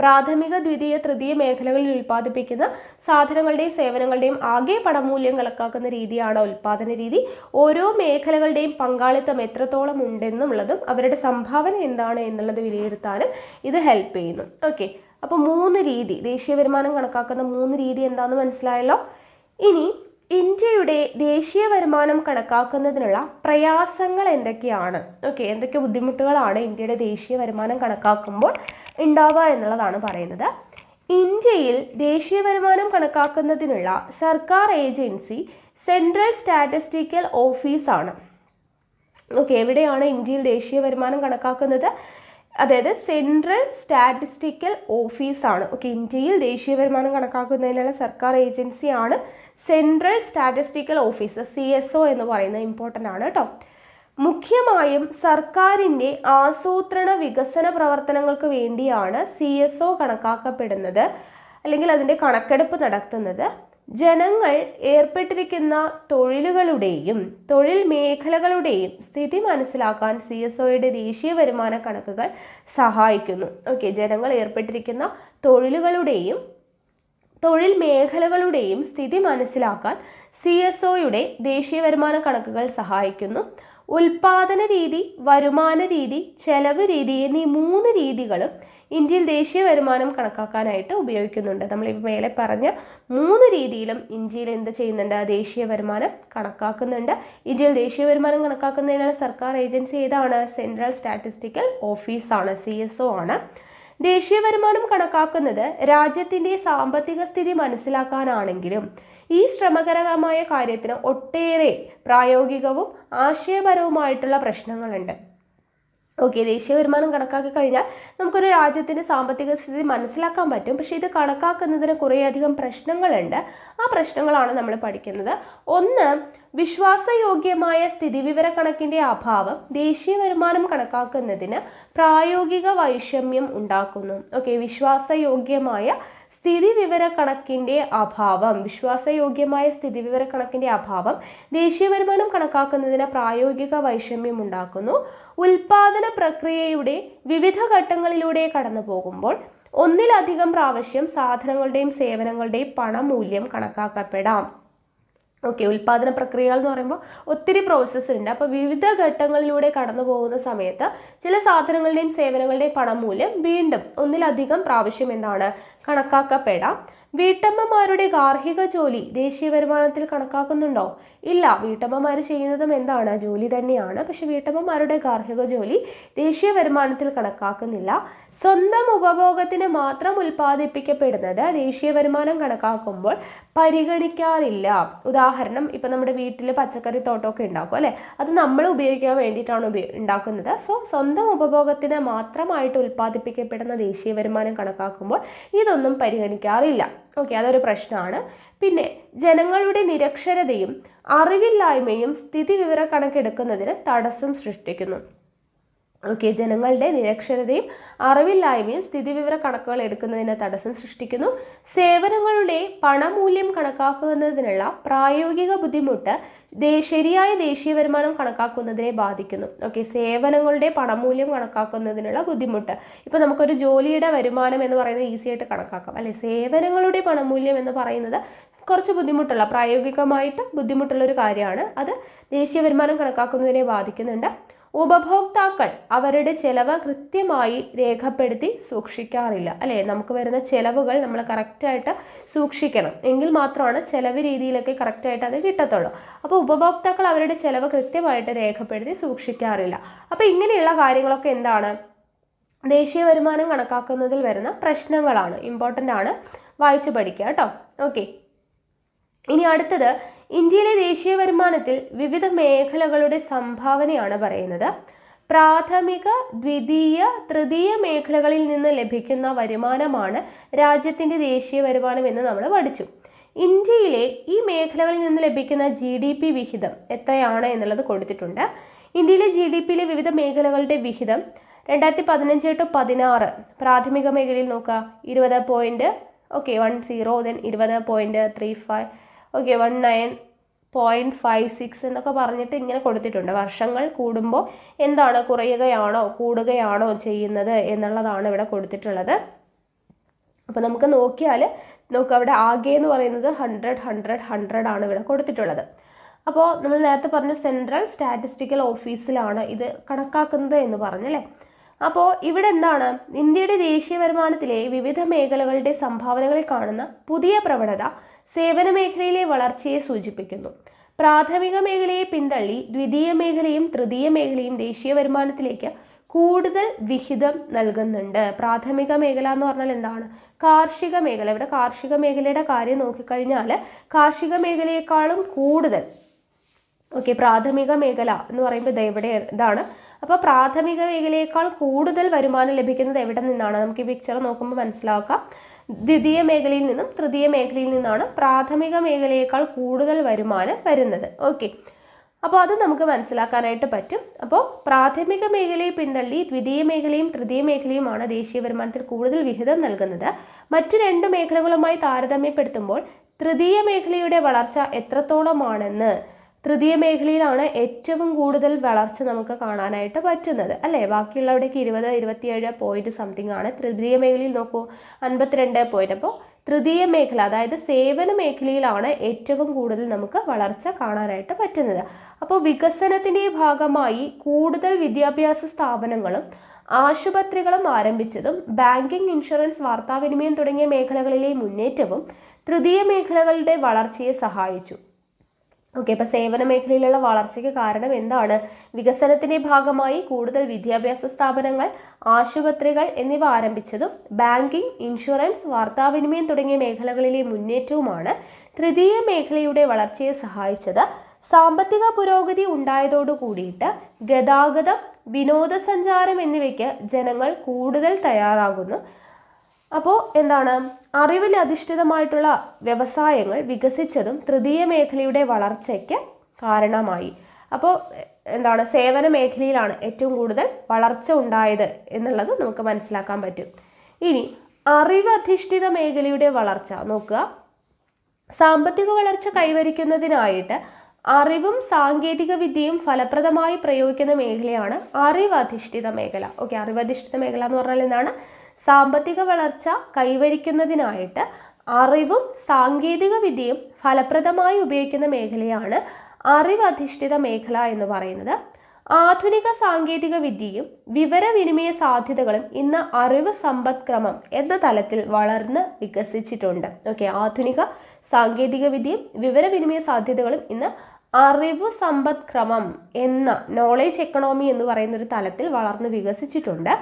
പ്രാഥമിക, ദ്വിതീയ, തൃതീയ മേഖലകളിൽ ഉൽപ്പാദിപ്പിക്കുന്ന സാധനങ്ങളുടെയും സേവനങ്ങളുടെയും ആകെ പണമൂല്യം കണക്കാക്കുന്ന രീതിയാണ് ഉൽപാദന രീതി. ഓരോ മേഖലകളുടെയും പങ്കാളിത്തം എത്രത്തോളം ഉണ്ടെന്നുള്ളതും അവരുടെ സംഭാവന എന്താണ് എന്നുള്ളത് വിലയിരുത്താനും ഇത് ഹെൽപ്പ് ചെയ്യുന്നു. ഓക്കെ, അപ്പോൾ മൂന്ന് രീതി, ദേശീയ വരുമാനം കണക്കാക്കുന്ന മൂന്ന് രീതി എന്താണെന്ന് മനസ്സിലായല്ലോ. ഇനി ഇന്ത്യയുടെ ദേശീയ വരുമാനം കണക്കാക്കുന്നതിനുള്ള പ്രയാസങ്ങൾ എന്തൊക്കെയാണ്? ഓക്കെ, എന്തൊക്കെ ബുദ്ധിമുട്ടുകളാണ് ഇന്ത്യയുടെ ദേശീയ വരുമാനം കണക്കാക്കുമ്പോൾ ഉണ്ടാവുക എന്നുള്ളതാണ് പറയുന്നത്. ഇന്ത്യയിൽ ദേശീയ വരുമാനം കണക്കാക്കുന്നതിനുള്ള സർക്കാർ ഏജൻസി സെൻട്രൽ സ്റ്റാറ്റിസ്റ്റിക്കൽ ഓഫീസാണ്. ഓക്കെ, എവിടെയാണ് ഇന്ത്യയിൽ ദേശീയ വരുമാനം കണക്കാക്കുന്നത്? അതായത് സെൻട്രൽ സ്റ്റാറ്റിസ്റ്റിക്കൽ ഓഫീസാണ്. ഓക്കെ, ഇന്ത്യയിൽ ദേശീയ വരുമാനം കണക്കാക്കുന്നതിനുള്ള സർക്കാർ ഏജൻസിയാണ് സെൻട്രൽ സ്റ്റാറ്റിസ്റ്റിക്കൽ ഓഫീസ്, CSO എന്ന് പറയുന്നത് ഇമ്പോർട്ടൻ്റ് ആണ് കേട്ടോ. മുഖ്യമായും സർക്കാരിൻ്റെ ആസൂത്രണ വികസന പ്രവർത്തനങ്ങൾക്ക് വേണ്ടിയാണ് CSO കണക്കാക്കപ്പെടുന്നത്, അല്ലെങ്കിൽ അതിൻ്റെ കണക്കെടുപ്പ് നടത്തുന്നത്. ജനങ്ങൾ ഏർപ്പെട്ടിരിക്കുന്ന തൊഴിലുകളുടെയും തൊഴിൽ മേഖലകളുടെയും സ്ഥിതി മനസ്സിലാക്കാൻ CSOയുടെ ദേശീയ വരുമാന കണക്കുകൾ സഹായിക്കുന്നു. ഓക്കെ, ജനങ്ങൾ ഏർപ്പെട്ടിരിക്കുന്ന തൊഴിലുകളുടെയും തൊഴിൽ മേഖലകളുടെയും സ്ഥിതി മനസ്സിലാക്കാൻ CSOയുടെ ദേശീയ വരുമാന കണക്കുകൾ സഹായിക്കുന്നു. ഉൽപാദന രീതി, വരുമാന രീതി, ചെലവ് രീതി എന്നീ മൂന്ന് രീതികളും ഇന്ത്യയിൽ ദേശീയ വരുമാനം കണക്കാക്കാനായിട്ട് ഉപയോഗിക്കുന്നുണ്ട്. നമ്മൾ ഈ മേലെ പറഞ്ഞ മൂന്ന് രീതിയിലും ഇന്ത്യയിൽ എന്ത് ചെയ്യുന്നുണ്ട്? ദേശീയ വരുമാനം കണക്കാക്കുന്നുണ്ട്. ഇന്ത്യയിൽ ദേശീയ വരുമാനം കണക്കാക്കുന്നതിനുള്ള സർക്കാർ ഏജൻസി ഏതാണ്? സെൻട്രൽ സ്റ്റാറ്റിസ്റ്റിക്കൽ ഓഫീസാണ്, CSO ആണ്. ദേശീയ വരുമാനം കണക്കാക്കുന്നത് രാജ്യത്തിൻ്റെ സാമ്പത്തിക സ്ഥിതി മനസ്സിലാക്കാനാണെങ്കിലും ഈ ശ്രമകരമായ കാര്യത്തിന് ഒട്ടേറെ പ്രായോഗികവും ആശയപരവുമായിട്ടുള്ള പ്രശ്നങ്ങളുണ്ട്. ഓക്കെ, ദേശീയ വരുമാനം കണക്കാക്കി കഴിഞ്ഞാൽ നമുക്കൊരു രാജ്യത്തിൻ്റെ സാമ്പത്തിക സ്ഥിതി മനസ്സിലാക്കാൻ പറ്റും. പക്ഷേ ഇത് കണക്കാക്കുന്നതിന് കുറേയധികം പ്രശ്നങ്ങളുണ്ട്. ആ പ്രശ്നങ്ങളാണ് നമ്മൾ പഠിക്കുന്നത്. ഒന്ന്, വിശ്വാസയോഗ്യമായ സ്ഥിതിവിവര കണക്കിൻ്റെ അഭാവം ദേശീയ വരുമാനം കണക്കാക്കുന്നതിന് പ്രായോഗിക വൈഷമ്യം ഉണ്ടാക്കുന്നു. ഓക്കെ, വിശ്വാസയോഗ്യമായ സ്ഥിതിവിവര കണക്കിൻ്റെ അഭാവം ദേശീയ വരുമാനം കണക്കാക്കുന്നതിന് പ്രായോഗിക വൈഷമ്യം ഉണ്ടാക്കുന്നു. ഉൽപാദന പ്രക്രിയയുടെ വിവിധ ഘട്ടങ്ങളിലൂടെ കടന്നു പോകുമ്പോൾ ഒന്നിലധികം പ്രാവശ്യം സാധനങ്ങളുടെയും സേവനങ്ങളുടെയും പണമൂല്യം കണക്കാക്കപ്പെടാം. ഓക്കെ, ഉൽപ്പാദന പ്രക്രിയകൾ എന്ന് പറയുമ്പോൾ ഒത്തിരി പ്രോസസ്സ് ഉണ്ട്. അപ്പോൾ വിവിധ ഘട്ടങ്ങളിലൂടെ കടന്നു പോകുന്ന സമയത്ത് ചില സാധനങ്ങളുടെയും സേവനങ്ങളുടെയും പണമൂല്യം വീണ്ടും ഒന്നിലധികം പ്രാവശ്യം എന്താണ് കണക്കാക്കപ്പെടാം. വീട്ടമ്മമാരുടെ ഗാർഹിക ജോലി ദേശീയ വരുമാനത്തിൽ കണക്കാക്കുന്നുണ്ടോ? ഇല്ല, വീട്ടമ്മമാർ ചെയ്യുന്നതും എന്താണ് ജോലി തന്നെയാണ്. പക്ഷെ വീട്ടമ്മമാരുടെ ഗാർഹിക ജോലി ദേശീയ വരുമാനത്തിൽ കണക്കാക്കുന്നില്ല. സ്വന്തം ഉപഭോഗത്തിന് മാത്രം ഉൽപ്പാദിപ്പിക്കപ്പെടുന്നത് ദേശീയ വരുമാനം കണക്കാക്കുമ്പോൾ പരിഗണിക്കാറില്ല. ഉദാഹരണം, ഇപ്പം നമ്മുടെ വീട്ടിൽ പച്ചക്കറി തോട്ടമൊക്കെ ഉണ്ടാക്കും അല്ലേ, അത് നമ്മൾ ഉപയോഗിക്കാൻ വേണ്ടിയിട്ടാണ് ഉണ്ടാക്കുന്നത്. സോ സ്വന്തം ഉപഭോഗത്തിന് മാത്രമായിട്ട് ഉൽപ്പാദിപ്പിക്കപ്പെടുന്ന ദേശീയ വരുമാനം കണക്കാക്കുമ്പോൾ ഇതൊന്നും പരിഗണിക്കാറില്ല. ഓക്കെ, അതൊരു പ്രശ്നമാണ്. പിന്നെ ജനങ്ങളുടെ നിരക്ഷരതയും അറിവില്ലായ്മയും സ്ഥിതി വിവര കണക്കെടുക്കുന്നതിന് തടസ്സം സൃഷ്ടിക്കുന്നു. ഓക്കെ, ജനങ്ങളുടെ നിരക്ഷരതയും അറിവില്ലായ്മയും സ്ഥിതിവിവര കണക്കുകൾ എടുക്കുന്നതിന് തടസ്സം സൃഷ്ടിക്കുന്നു. സേവനങ്ങളുടെ പണമൂല്യം കണക്കാക്കുന്നതിനുള്ള പ്രായോഗിക ബുദ്ധിമുട്ട് ശരിയായ ദേശീയ വരുമാനം കണക്കാക്കുന്നതിനെ ബാധിക്കുന്നു. ഓക്കെ, സേവനങ്ങളുടെ പണമൂല്യം കണക്കാക്കുന്നതിനുള്ള ബുദ്ധിമുട്ട്. ഇപ്പോൾ നമുക്കൊരു ജോലിയുടെ വരുമാനം എന്ന് പറയുന്നത് ഈസി ആയിട്ട് കണക്കാക്കാം അല്ലെ. സേവനങ്ങളുടെ പണമൂല്യം എന്ന് പറയുന്നത് കുറച്ച് ബുദ്ധിമുട്ടുള്ള, പ്രായോഗികമായിട്ട് ബുദ്ധിമുട്ടുള്ള ഒരു കാര്യമാണ്. അത് ദേശീയ വരുമാനം കണക്കാക്കുന്നതിനെ ബാധിക്കുന്നുണ്ട്. ഉപഭോക്താക്കൾ അവരുടെ ചെലവ് കൃത്യമായി രേഖപ്പെടുത്തി സൂക്ഷിക്കാറില്ല അല്ലേ. നമുക്ക് വരുന്ന ചെലവുകൾ നമ്മൾ കറക്റ്റായിട്ട് സൂക്ഷിക്കണം, എങ്കിൽ മാത്രമാണ് ചെലവ് രീതിയിലൊക്കെ കറക്റ്റായിട്ട് അത് കിട്ടത്തുള്ളൂ. അപ്പോൾ ഉപഭോക്താക്കൾ അവരുടെ ചെലവ് കൃത്യമായിട്ട് രേഖപ്പെടുത്തി സൂക്ഷിക്കാറില്ല. അപ്പോൾ ഇങ്ങനെയുള്ള കാര്യങ്ങളൊക്കെ എന്താണ് ദേശീയ വരുമാനം കണക്കാക്കുന്നതിൽ വരുന്ന പ്രശ്നങ്ങളാണ്. ഇമ്പോർട്ടൻ്റ് ആണ്, വായിച്ചു പഠിക്കുക കേട്ടോ. ഓക്കെ, ഇനി അടുത്തത് ഇന്ത്യയിലെ ദേശീയ വരുമാനത്തിൽ വിവിധ മേഖലകളുടെ സംഭാവനയാണ് പറയുന്നത്. പ്രാഥമിക, ദ്വിതീയ, തൃതീയ മേഖലകളിൽ നിന്ന് ലഭിക്കുന്ന വരുമാനമാണ് രാജ്യത്തിൻ്റെ ദേശീയ വരുമാനം എന്ന് നമ്മൾ പഠിച്ചു. ഇന്ത്യയിലെ ഈ മേഖലകളിൽ നിന്ന് ലഭിക്കുന്ന GDP വിഹിതം എത്രയാണ് എന്നുള്ളത് കൊടുത്തിട്ടുണ്ട്. ഇന്ത്യയിലെ GDPയിലെ വിവിധ മേഖലകളുടെ വിഹിതം 2015-16 പ്രാഥമിക മേഖലയിൽ നോക്കുക 20.10, then 20.35, ഓക്കെ 19.56 എന്നൊക്കെ പറഞ്ഞിട്ട് ഇങ്ങനെ കൊടുത്തിട്ടുണ്ട്. വർഷങ്ങൾ കൂടുമ്പോൾ എന്താണ് കുറയുകയാണോ കൂടുകയാണോ ചെയ്യുന്നത് എന്നുള്ളതാണ് ഇവിടെ കൊടുത്തിട്ടുള്ളത്. അപ്പോൾ നമുക്ക് നോക്കിയാൽ അവിടെ ആകെ എന്ന് പറയുന്നത് 100 ആണ് ഇവിടെ കൊടുത്തിട്ടുള്ളത്. അപ്പോൾ നമ്മൾ നേരത്തെ പറഞ്ഞ സെൻട്രൽ സ്റ്റാറ്റിസ്റ്റിക്കൽ ഓഫീസിലാണ് ഇത് കണക്കാക്കുന്നത് എന്ന് പറഞ്ഞല്ലേ. അപ്പോൾ ഇവിടെ എന്താണ് ഇന്ത്യയുടെ ദേശീയ വരുമാനത്തിലെ വിവിധ മേഖലകളുടെ സംഭാവനകളിൽ കാണുന്ന പുതിയ പ്രവണത സേവന മേഖലയിലെ വളർച്ചയെ സൂചിപ്പിക്കുന്നു. പ്രാഥമിക മേഖലയെ പിന്തള്ളി ദ്വിതീയ മേഖലയും തൃതീയ മേഖലയും ദേശീയ വരുമാനത്തിലേക്ക് കൂടുതൽ വിഹിതം നൽകുന്നുണ്ട്. പ്രാഥമിക മേഖല എന്ന് പറഞ്ഞാൽ എന്താണ്? കാർഷിക മേഖല. ഇവിടെ കാർഷിക മേഖലയുടെ കാര്യം നോക്കിക്കഴിഞ്ഞാൽ കാർഷിക മേഖലയെക്കാളും കൂടുതൽ പ്രാഥമിക മേഖല എന്ന് പറയുമ്പോൾ ഇതാണ്. അപ്പോൾ പ്രാഥമിക മേഖലയേക്കാൾ കൂടുതൽ വരുമാനം ലഭിക്കുന്നത് എവിടെ നിന്നാണ്? നമുക്ക് ഈ പിക്ചർ നോക്കുമ്പോൾ മനസ്സിലാക്കാം. ദ്വിതീയ മേഖലയിൽ നിന്നും തൃതീയ മേഖലയിൽ നിന്നാണ് പ്രാഥമിക മേഖലയേക്കാൾ കൂടുതൽ വരുമാനം വരുന്നത്. അപ്പോൾ അത് നമുക്ക് മനസ്സിലാക്കാനായിട്ട് പറ്റും. അപ്പോൾ പ്രാഥമിക മേഖലയെ പിന്തള്ളി ദ്വിതീയ മേഖലയും തൃതീയ മേഖലയുമാണ് ദേശീയ വരുമാനത്തിൽ കൂടുതൽ വിഹിതം നൽകുന്നത്. മറ്റു രണ്ട് മേഖലകളുമായി താരതമ്യപ്പെടുത്തുമ്പോൾ തൃതീയ മേഖലയുടെ വളർച്ച എത്രത്തോളമാണെന്ന്, തൃതീയ മേഖലയിലാണ് ഏറ്റവും കൂടുതൽ വളർച്ച നമുക്ക് കാണാനായിട്ട് പറ്റുന്നത് അല്ലേ. ബാക്കിയുള്ളവിടേക്ക് 27 പോയിന്റ് സംതിങ് ആണ്. തൃതീയ മേഖലയിൽ നോക്കൂ 52 പോയിന്റ്. അപ്പോൾ തൃതീയ മേഖല അതായത് സേവന മേഖലയിലാണ് ഏറ്റവും കൂടുതൽ നമുക്ക് വളർച്ച കാണാനായിട്ട് പറ്റുന്നത്. അപ്പോൾ വികസനത്തിൻ്റെ ഭാഗമായി കൂടുതൽ വിദ്യാഭ്യാസ സ്ഥാപനങ്ങളും ആശുപത്രികളും ആരംഭിച്ചതും ബാങ്കിങ്, ഇൻഷുറൻസ്, വാർത്താവിനിമയം തുടങ്ങിയ മേഖലകളിലെ മുന്നേറ്റവും തൃതീയ മേഖലകളുടെ വളർച്ചയെ സഹായിച്ചു. അപ്പോൾ സേവന മേഖലയിലുള്ള വളർച്ചയ്ക്ക് കാരണം എന്താണ്? വികസനത്തിൻ്റെ ഭാഗമായി കൂടുതൽ വിദ്യാഭ്യാസ സ്ഥാപനങ്ങൾ, ആശുപത്രികൾ എന്നിവ ആരംഭിച്ചതും ബാങ്കിങ്, ഇൻഷുറൻസ്, വാർത്താവിനിമയം തുടങ്ങിയ മേഖലകളിലെ മുന്നേറ്റവുമാണ് തൃതീയ മേഖലയുടെ വളർച്ചയെ സഹായിച്ചത്. സാമ്പത്തിക പുരോഗതി ഉണ്ടായതോടു കൂടിയിട്ട് ഗതാഗതം, വിനോദസഞ്ചാരം എന്നിവയ്ക്ക് ജനങ്ങൾ കൂടുതൽ തയ്യാറാകുന്നു. അപ്പോൾ എന്താണ്? അറിവിൽ അധിഷ്ഠിതമായിട്ടുള്ള വ്യവസായങ്ങൾ വികസിച്ചതും തൃതീയ മേഖലയുടെ വളർച്ചയ്ക്ക് കാരണമായി. അപ്പോൾ എന്താണ്? സേവന മേഖലയിലാണ് ഏറ്റവും കൂടുതൽ വളർച്ച ഉണ്ടായത് എന്നുള്ളത് നമുക്ക് മനസ്സിലാക്കാൻ പറ്റും. ഇനി അറിവ് അധിഷ്ഠിത മേഖലയുടെ വളർച്ച നോക്കുക. സാമ്പത്തിക വളർച്ച കൈവരിക്കുന്നതിനായിട്ട് അറിവും സാങ്കേതിക വിദ്യയും ഫലപ്രദമായി പ്രയോഗിക്കുന്ന മേഖലയാണ് അറിവധിഷ്ഠിത മേഖല. അറിവധിഷ്ഠിത മേഖല എന്ന് പറഞ്ഞാൽ എന്താണ്? സാമ്പത്തിക വളർച്ച കൈവരിക്കുന്നതിനായിട്ട് അറിവും സാങ്കേതിക വിദ്യയും ഫലപ്രദമായി ഉപയോഗിക്കുന്ന മേഖലയാണ് അറിവധിഷ്ഠിത മേഖല എന്ന് പറയുന്നത്. ആധുനിക സാങ്കേതിക വിദ്യയും വിവരവിനിമയ സാധ്യതകളും ഇന്ന് അറിവ് സമ്പദ്ക്രമം എന്ന തലത്തിൽ വളർന്ന് വികസിച്ചിട്ടുണ്ട്. ഓക്കെ, ആധുനിക സാങ്കേതിക വിദ്യയും വിവരവിനിമയ സാധ്യതകളും ഇന്ന് അറിവ് സമ്പദ്ക്രമം എന്ന നോളേജ് എക്കണോമി എന്ന് പറയുന്ന ഒരു തലത്തിൽ വളർന്ന് വികസിച്ചിട്ടുണ്ട്.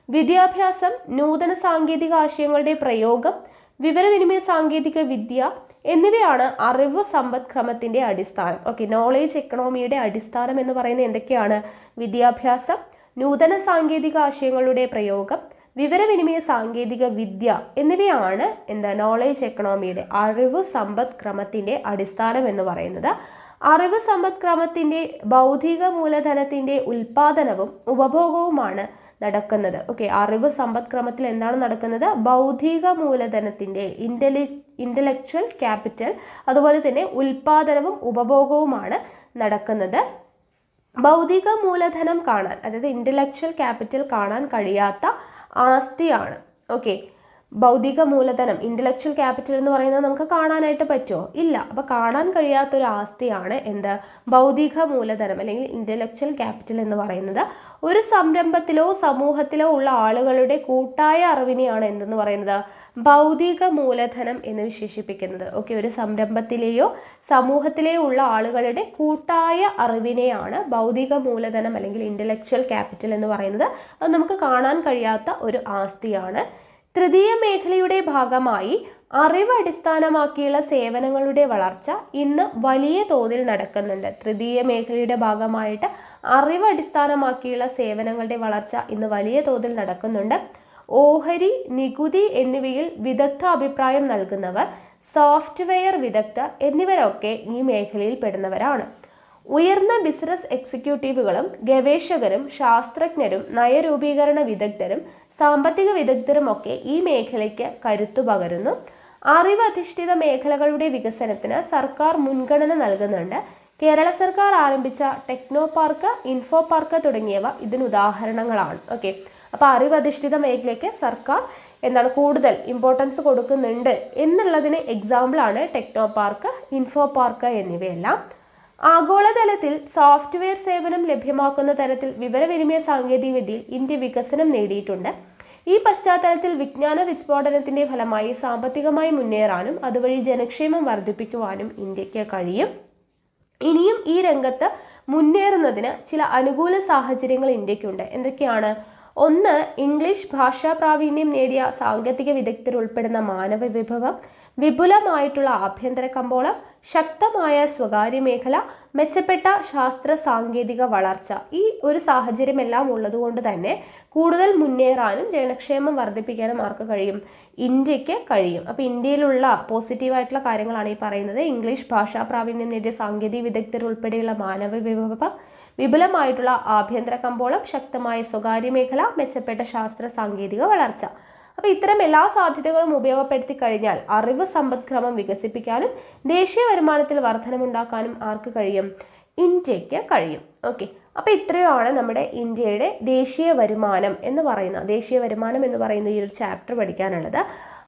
വിദ്യാഭ്യാസം, നൂതന സാങ്കേതിക ആശയങ്ങളുടെ പ്രയോഗം, വിവരവിനിമയ സാങ്കേതിക വിദ്യ എന്നിവയാണ് അറിവ് സമ്പദ്ക്രമത്തിന്റെ അടിസ്ഥാനം. ഓക്കെ, നോളേജ് എക്കണോമിയുടെ അടിസ്ഥാനം എന്ന് പറയുന്നത് എന്തൊക്കെയാണ്? വിദ്യാഭ്യാസം, നൂതന സാങ്കേതിക ആശയങ്ങളുടെ പ്രയോഗം, വിവരവിനിമയ സാങ്കേതിക വിദ്യ എന്നിവയാണ് നോളേജ് എക്കണോമിയുടെ അറിവ് സമ്പദ്ക്രമത്തിന്റെ അടിസ്ഥാനം എന്ന് പറയുന്നത്. അറിവ് സമ്പദ്ക്രമത്തിന്റെ ഭൗതിക മൂലധനത്തിന്റെ ഉൽപാദനവും ഉപഭോഗവുമാണ് നടക്കുന്നത്. ഓക്കെ, അറിവ് സമ്പദ്ക്രമത്തിൽ എന്താണ് നടക്കുന്നത്? ഭൗതിക മൂലധനത്തിന്റെ ഇന്റലക്ച്വൽ ക്യാപിറ്റൽ, അതുപോലെ തന്നെ ഉൽപാദനവും ഉപഭോഗവുമാണ് നടക്കുന്നത്. ഭൗതിക മൂലധനം കാണാൻ, അതായത് ഇന്റലക്ച്വൽ ക്യാപിറ്റൽ കാണാൻ കഴിയാത്ത ആസ്തിയാണ്. ഓക്കെ, ഭൗതിക മൂലധനം, ഇന്റലക്ച്വൽ ക്യാപിറ്റൽ എന്ന് പറയുന്നത് നമുക്ക് കാണാനായിട്ട് പറ്റുമോ? ഇല്ല. അപ്പോൾ കാണാൻ കഴിയാത്തൊരു ആസ്തിയാണ് ഭൗതിക മൂലധനം അല്ലെങ്കിൽ ഇന്റലക്ച്വൽ ക്യാപിറ്റൽ എന്ന് പറയുന്നത്. ഒരു സംരംഭത്തിലോ സമൂഹത്തിലോ ഉള്ള ആളുകളുടെ കൂട്ടായ അറിവിനെയാണ് എന്തെന്ന് പറയുന്നത്? ഭൗതിക മൂലധനം എന്ന് വിശേഷിപ്പിക്കുന്നത്. ഓക്കെ, ഒരു സംരംഭത്തിലെയോ സമൂഹത്തിലെയോ ഉള്ള ആളുകളുടെ കൂട്ടായ അറിവിനെയാണ് ഭൗതിക മൂലധനം അല്ലെങ്കിൽ ഇന്റലക്ച്വൽ ക്യാപിറ്റൽ എന്ന് പറയുന്നത്. അത് നമുക്ക് കാണാൻ കഴിയാത്ത ഒരു ആസ്തിയാണ്. തൃതീയ മേഖലയുടെ ഭാഗമായി അറിവ് അടിസ്ഥാനമാക്കിയുള്ള സേവനങ്ങളുടെ വളർച്ച ഇന്ന് വലിയ തോതിൽ നടക്കുന്നുണ്ട്. തൃതീയ മേഖലയുടെ ഭാഗമായിട്ട് അറിവ് അടിസ്ഥാനമാക്കിയുള്ള സേവനങ്ങളുടെ വളർച്ച ഇന്ന് വലിയ തോതിൽ നടക്കുന്നുണ്ട്. ഓഹരി, നികുതി എന്നിവയിൽ വിദഗ്ധ അഭിപ്രായം നൽകുന്നവർ, സോഫ്റ്റ്വെയർ വിദഗ്ധർ എന്നിവരൊക്കെ ഈ മേഖലയിൽ പെടുന്നവരാണ്. ഉയർന്ന ബിസിനസ് എക്സിക്യൂട്ടീവുകളും ഗവേഷകരും ശാസ്ത്രജ്ഞരും നയരൂപീകരണ വിദഗ്ധരും സാമ്പത്തിക വിദഗ്ധരും ഒക്കെ ഈ മേഖലയ്ക്ക് കരുത്തു പകരുന്നു. അറിവധിഷ്ഠിത മേഖലകളുടെ വികസനത്തിന് സർക്കാർ മുൻഗണന നൽകുന്നുണ്ട്. കേരള സർക്കാർ ആരംഭിച്ച ടെക്നോ പാർക്ക്, ഇൻഫോ പാർക്ക് തുടങ്ങിയവ ഇതിന് ഉദാഹരണങ്ങളാണ്. ഓക്കെ, അപ്പോൾ അറിവധിഷ്ഠിത മേഖലയ്ക്ക് സർക്കാർ കൂടുതൽ ഇമ്പോർട്ടൻസ് കൊടുക്കുന്നുണ്ട് എന്നുള്ളതിന് എക്സാമ്പിളാണ് ടെക്നോ പാർക്ക്, ഇൻഫോ പാർക്ക് എന്നിവയെല്ലാം. ആഗോളതലത്തിൽ സോഫ്റ്റ്വെയർ സേവനം ലഭ്യമാക്കുന്ന തരത്തിൽ വിവരവിനിമയ സാങ്കേതികവിദ്യയിൽ ഇന്ത്യ വികസനം നേടിയിട്ടുണ്ട്. ഈ പശ്ചാത്തലത്തിൽ വിജ്ഞാന വിസ്ഫോടനത്തിന്റെ ഫലമായി സാമ്പത്തികമായി മുന്നേറാനും അതുവഴി ജനക്ഷേമം വർദ്ധിപ്പിക്കുവാനും ഇന്ത്യക്ക് കഴിയും. ഇനിയും ഈ രംഗത്ത് മുന്നേറുന്നതിന് ചില അനുകൂല സാഹചര്യങ്ങൾ ഇന്ത്യക്കുണ്ട്. എന്തൊക്കെയാണ്? ഒന്ന്, ഇംഗ്ലീഷ് ഭാഷാ പ്രാവീണ്യം നേടിയ സാങ്കേതിക വിദഗ്ധർ ഉൾപ്പെടുന്ന മാനവ വിഭവം, വിപുലമായിട്ടുള്ള ആഭ്യന്തര കമ്പോളം, ശക്തമായ സ്വകാര്യ മേഖല, മെച്ചപ്പെട്ട ശാസ്ത്ര സാങ്കേതിക വളർച്ച. ഈ ഒരു സാഹചര്യം എല്ലാം ഉള്ളതുകൊണ്ട് തന്നെ കൂടുതൽ മുന്നേറാനും ജനക്ഷേമം വർദ്ധിപ്പിക്കാനും ആർക്ക് കഴിയും? ഇന്ത്യക്ക് കഴിയും. അപ്പോൾ ഇന്ത്യയിലുള്ള പോസിറ്റീവായിട്ടുള്ള കാര്യങ്ങളാണ് ഈ പറയുന്നത്. ഇംഗ്ലീഷ് ഭാഷാ പ്രാവീണ്യം നേടിയ സാങ്കേതിക വിദഗ്ധർ ഉൾപ്പെടെയുള്ള മാനവ വിഭവം, വിപുലമായിട്ടുള്ള ആഭ്യന്തര കമ്പോളം, ശക്തമായ സ്വകാര്യ മേഖല, മെച്ചപ്പെട്ട ശാസ്ത്ര സാങ്കേതിക വളർച്ച. അപ്പോൾ ഇത്തരം എല്ലാ സാധ്യതകളും ഉപയോഗപ്പെടുത്തി കഴിഞ്ഞാൽ അറിവ് സമ്പദ്ക്രമം വികസിപ്പിക്കാനും ദേശീയ വരുമാനത്തിൽ വർധനമുണ്ടാക്കാനും ആർക്ക് കഴിയും? ഇന്ത്യക്ക് കഴിയും. ഓക്കെ, അപ്പോൾ ഇത്രയുമാണ് നമ്മുടെ ഇന്ത്യയുടെ ദേശീയ വരുമാനം എന്ന് പറയുന്ന ഈ ഒരു ചാപ്റ്റർ പഠിക്കാനുള്ളത്.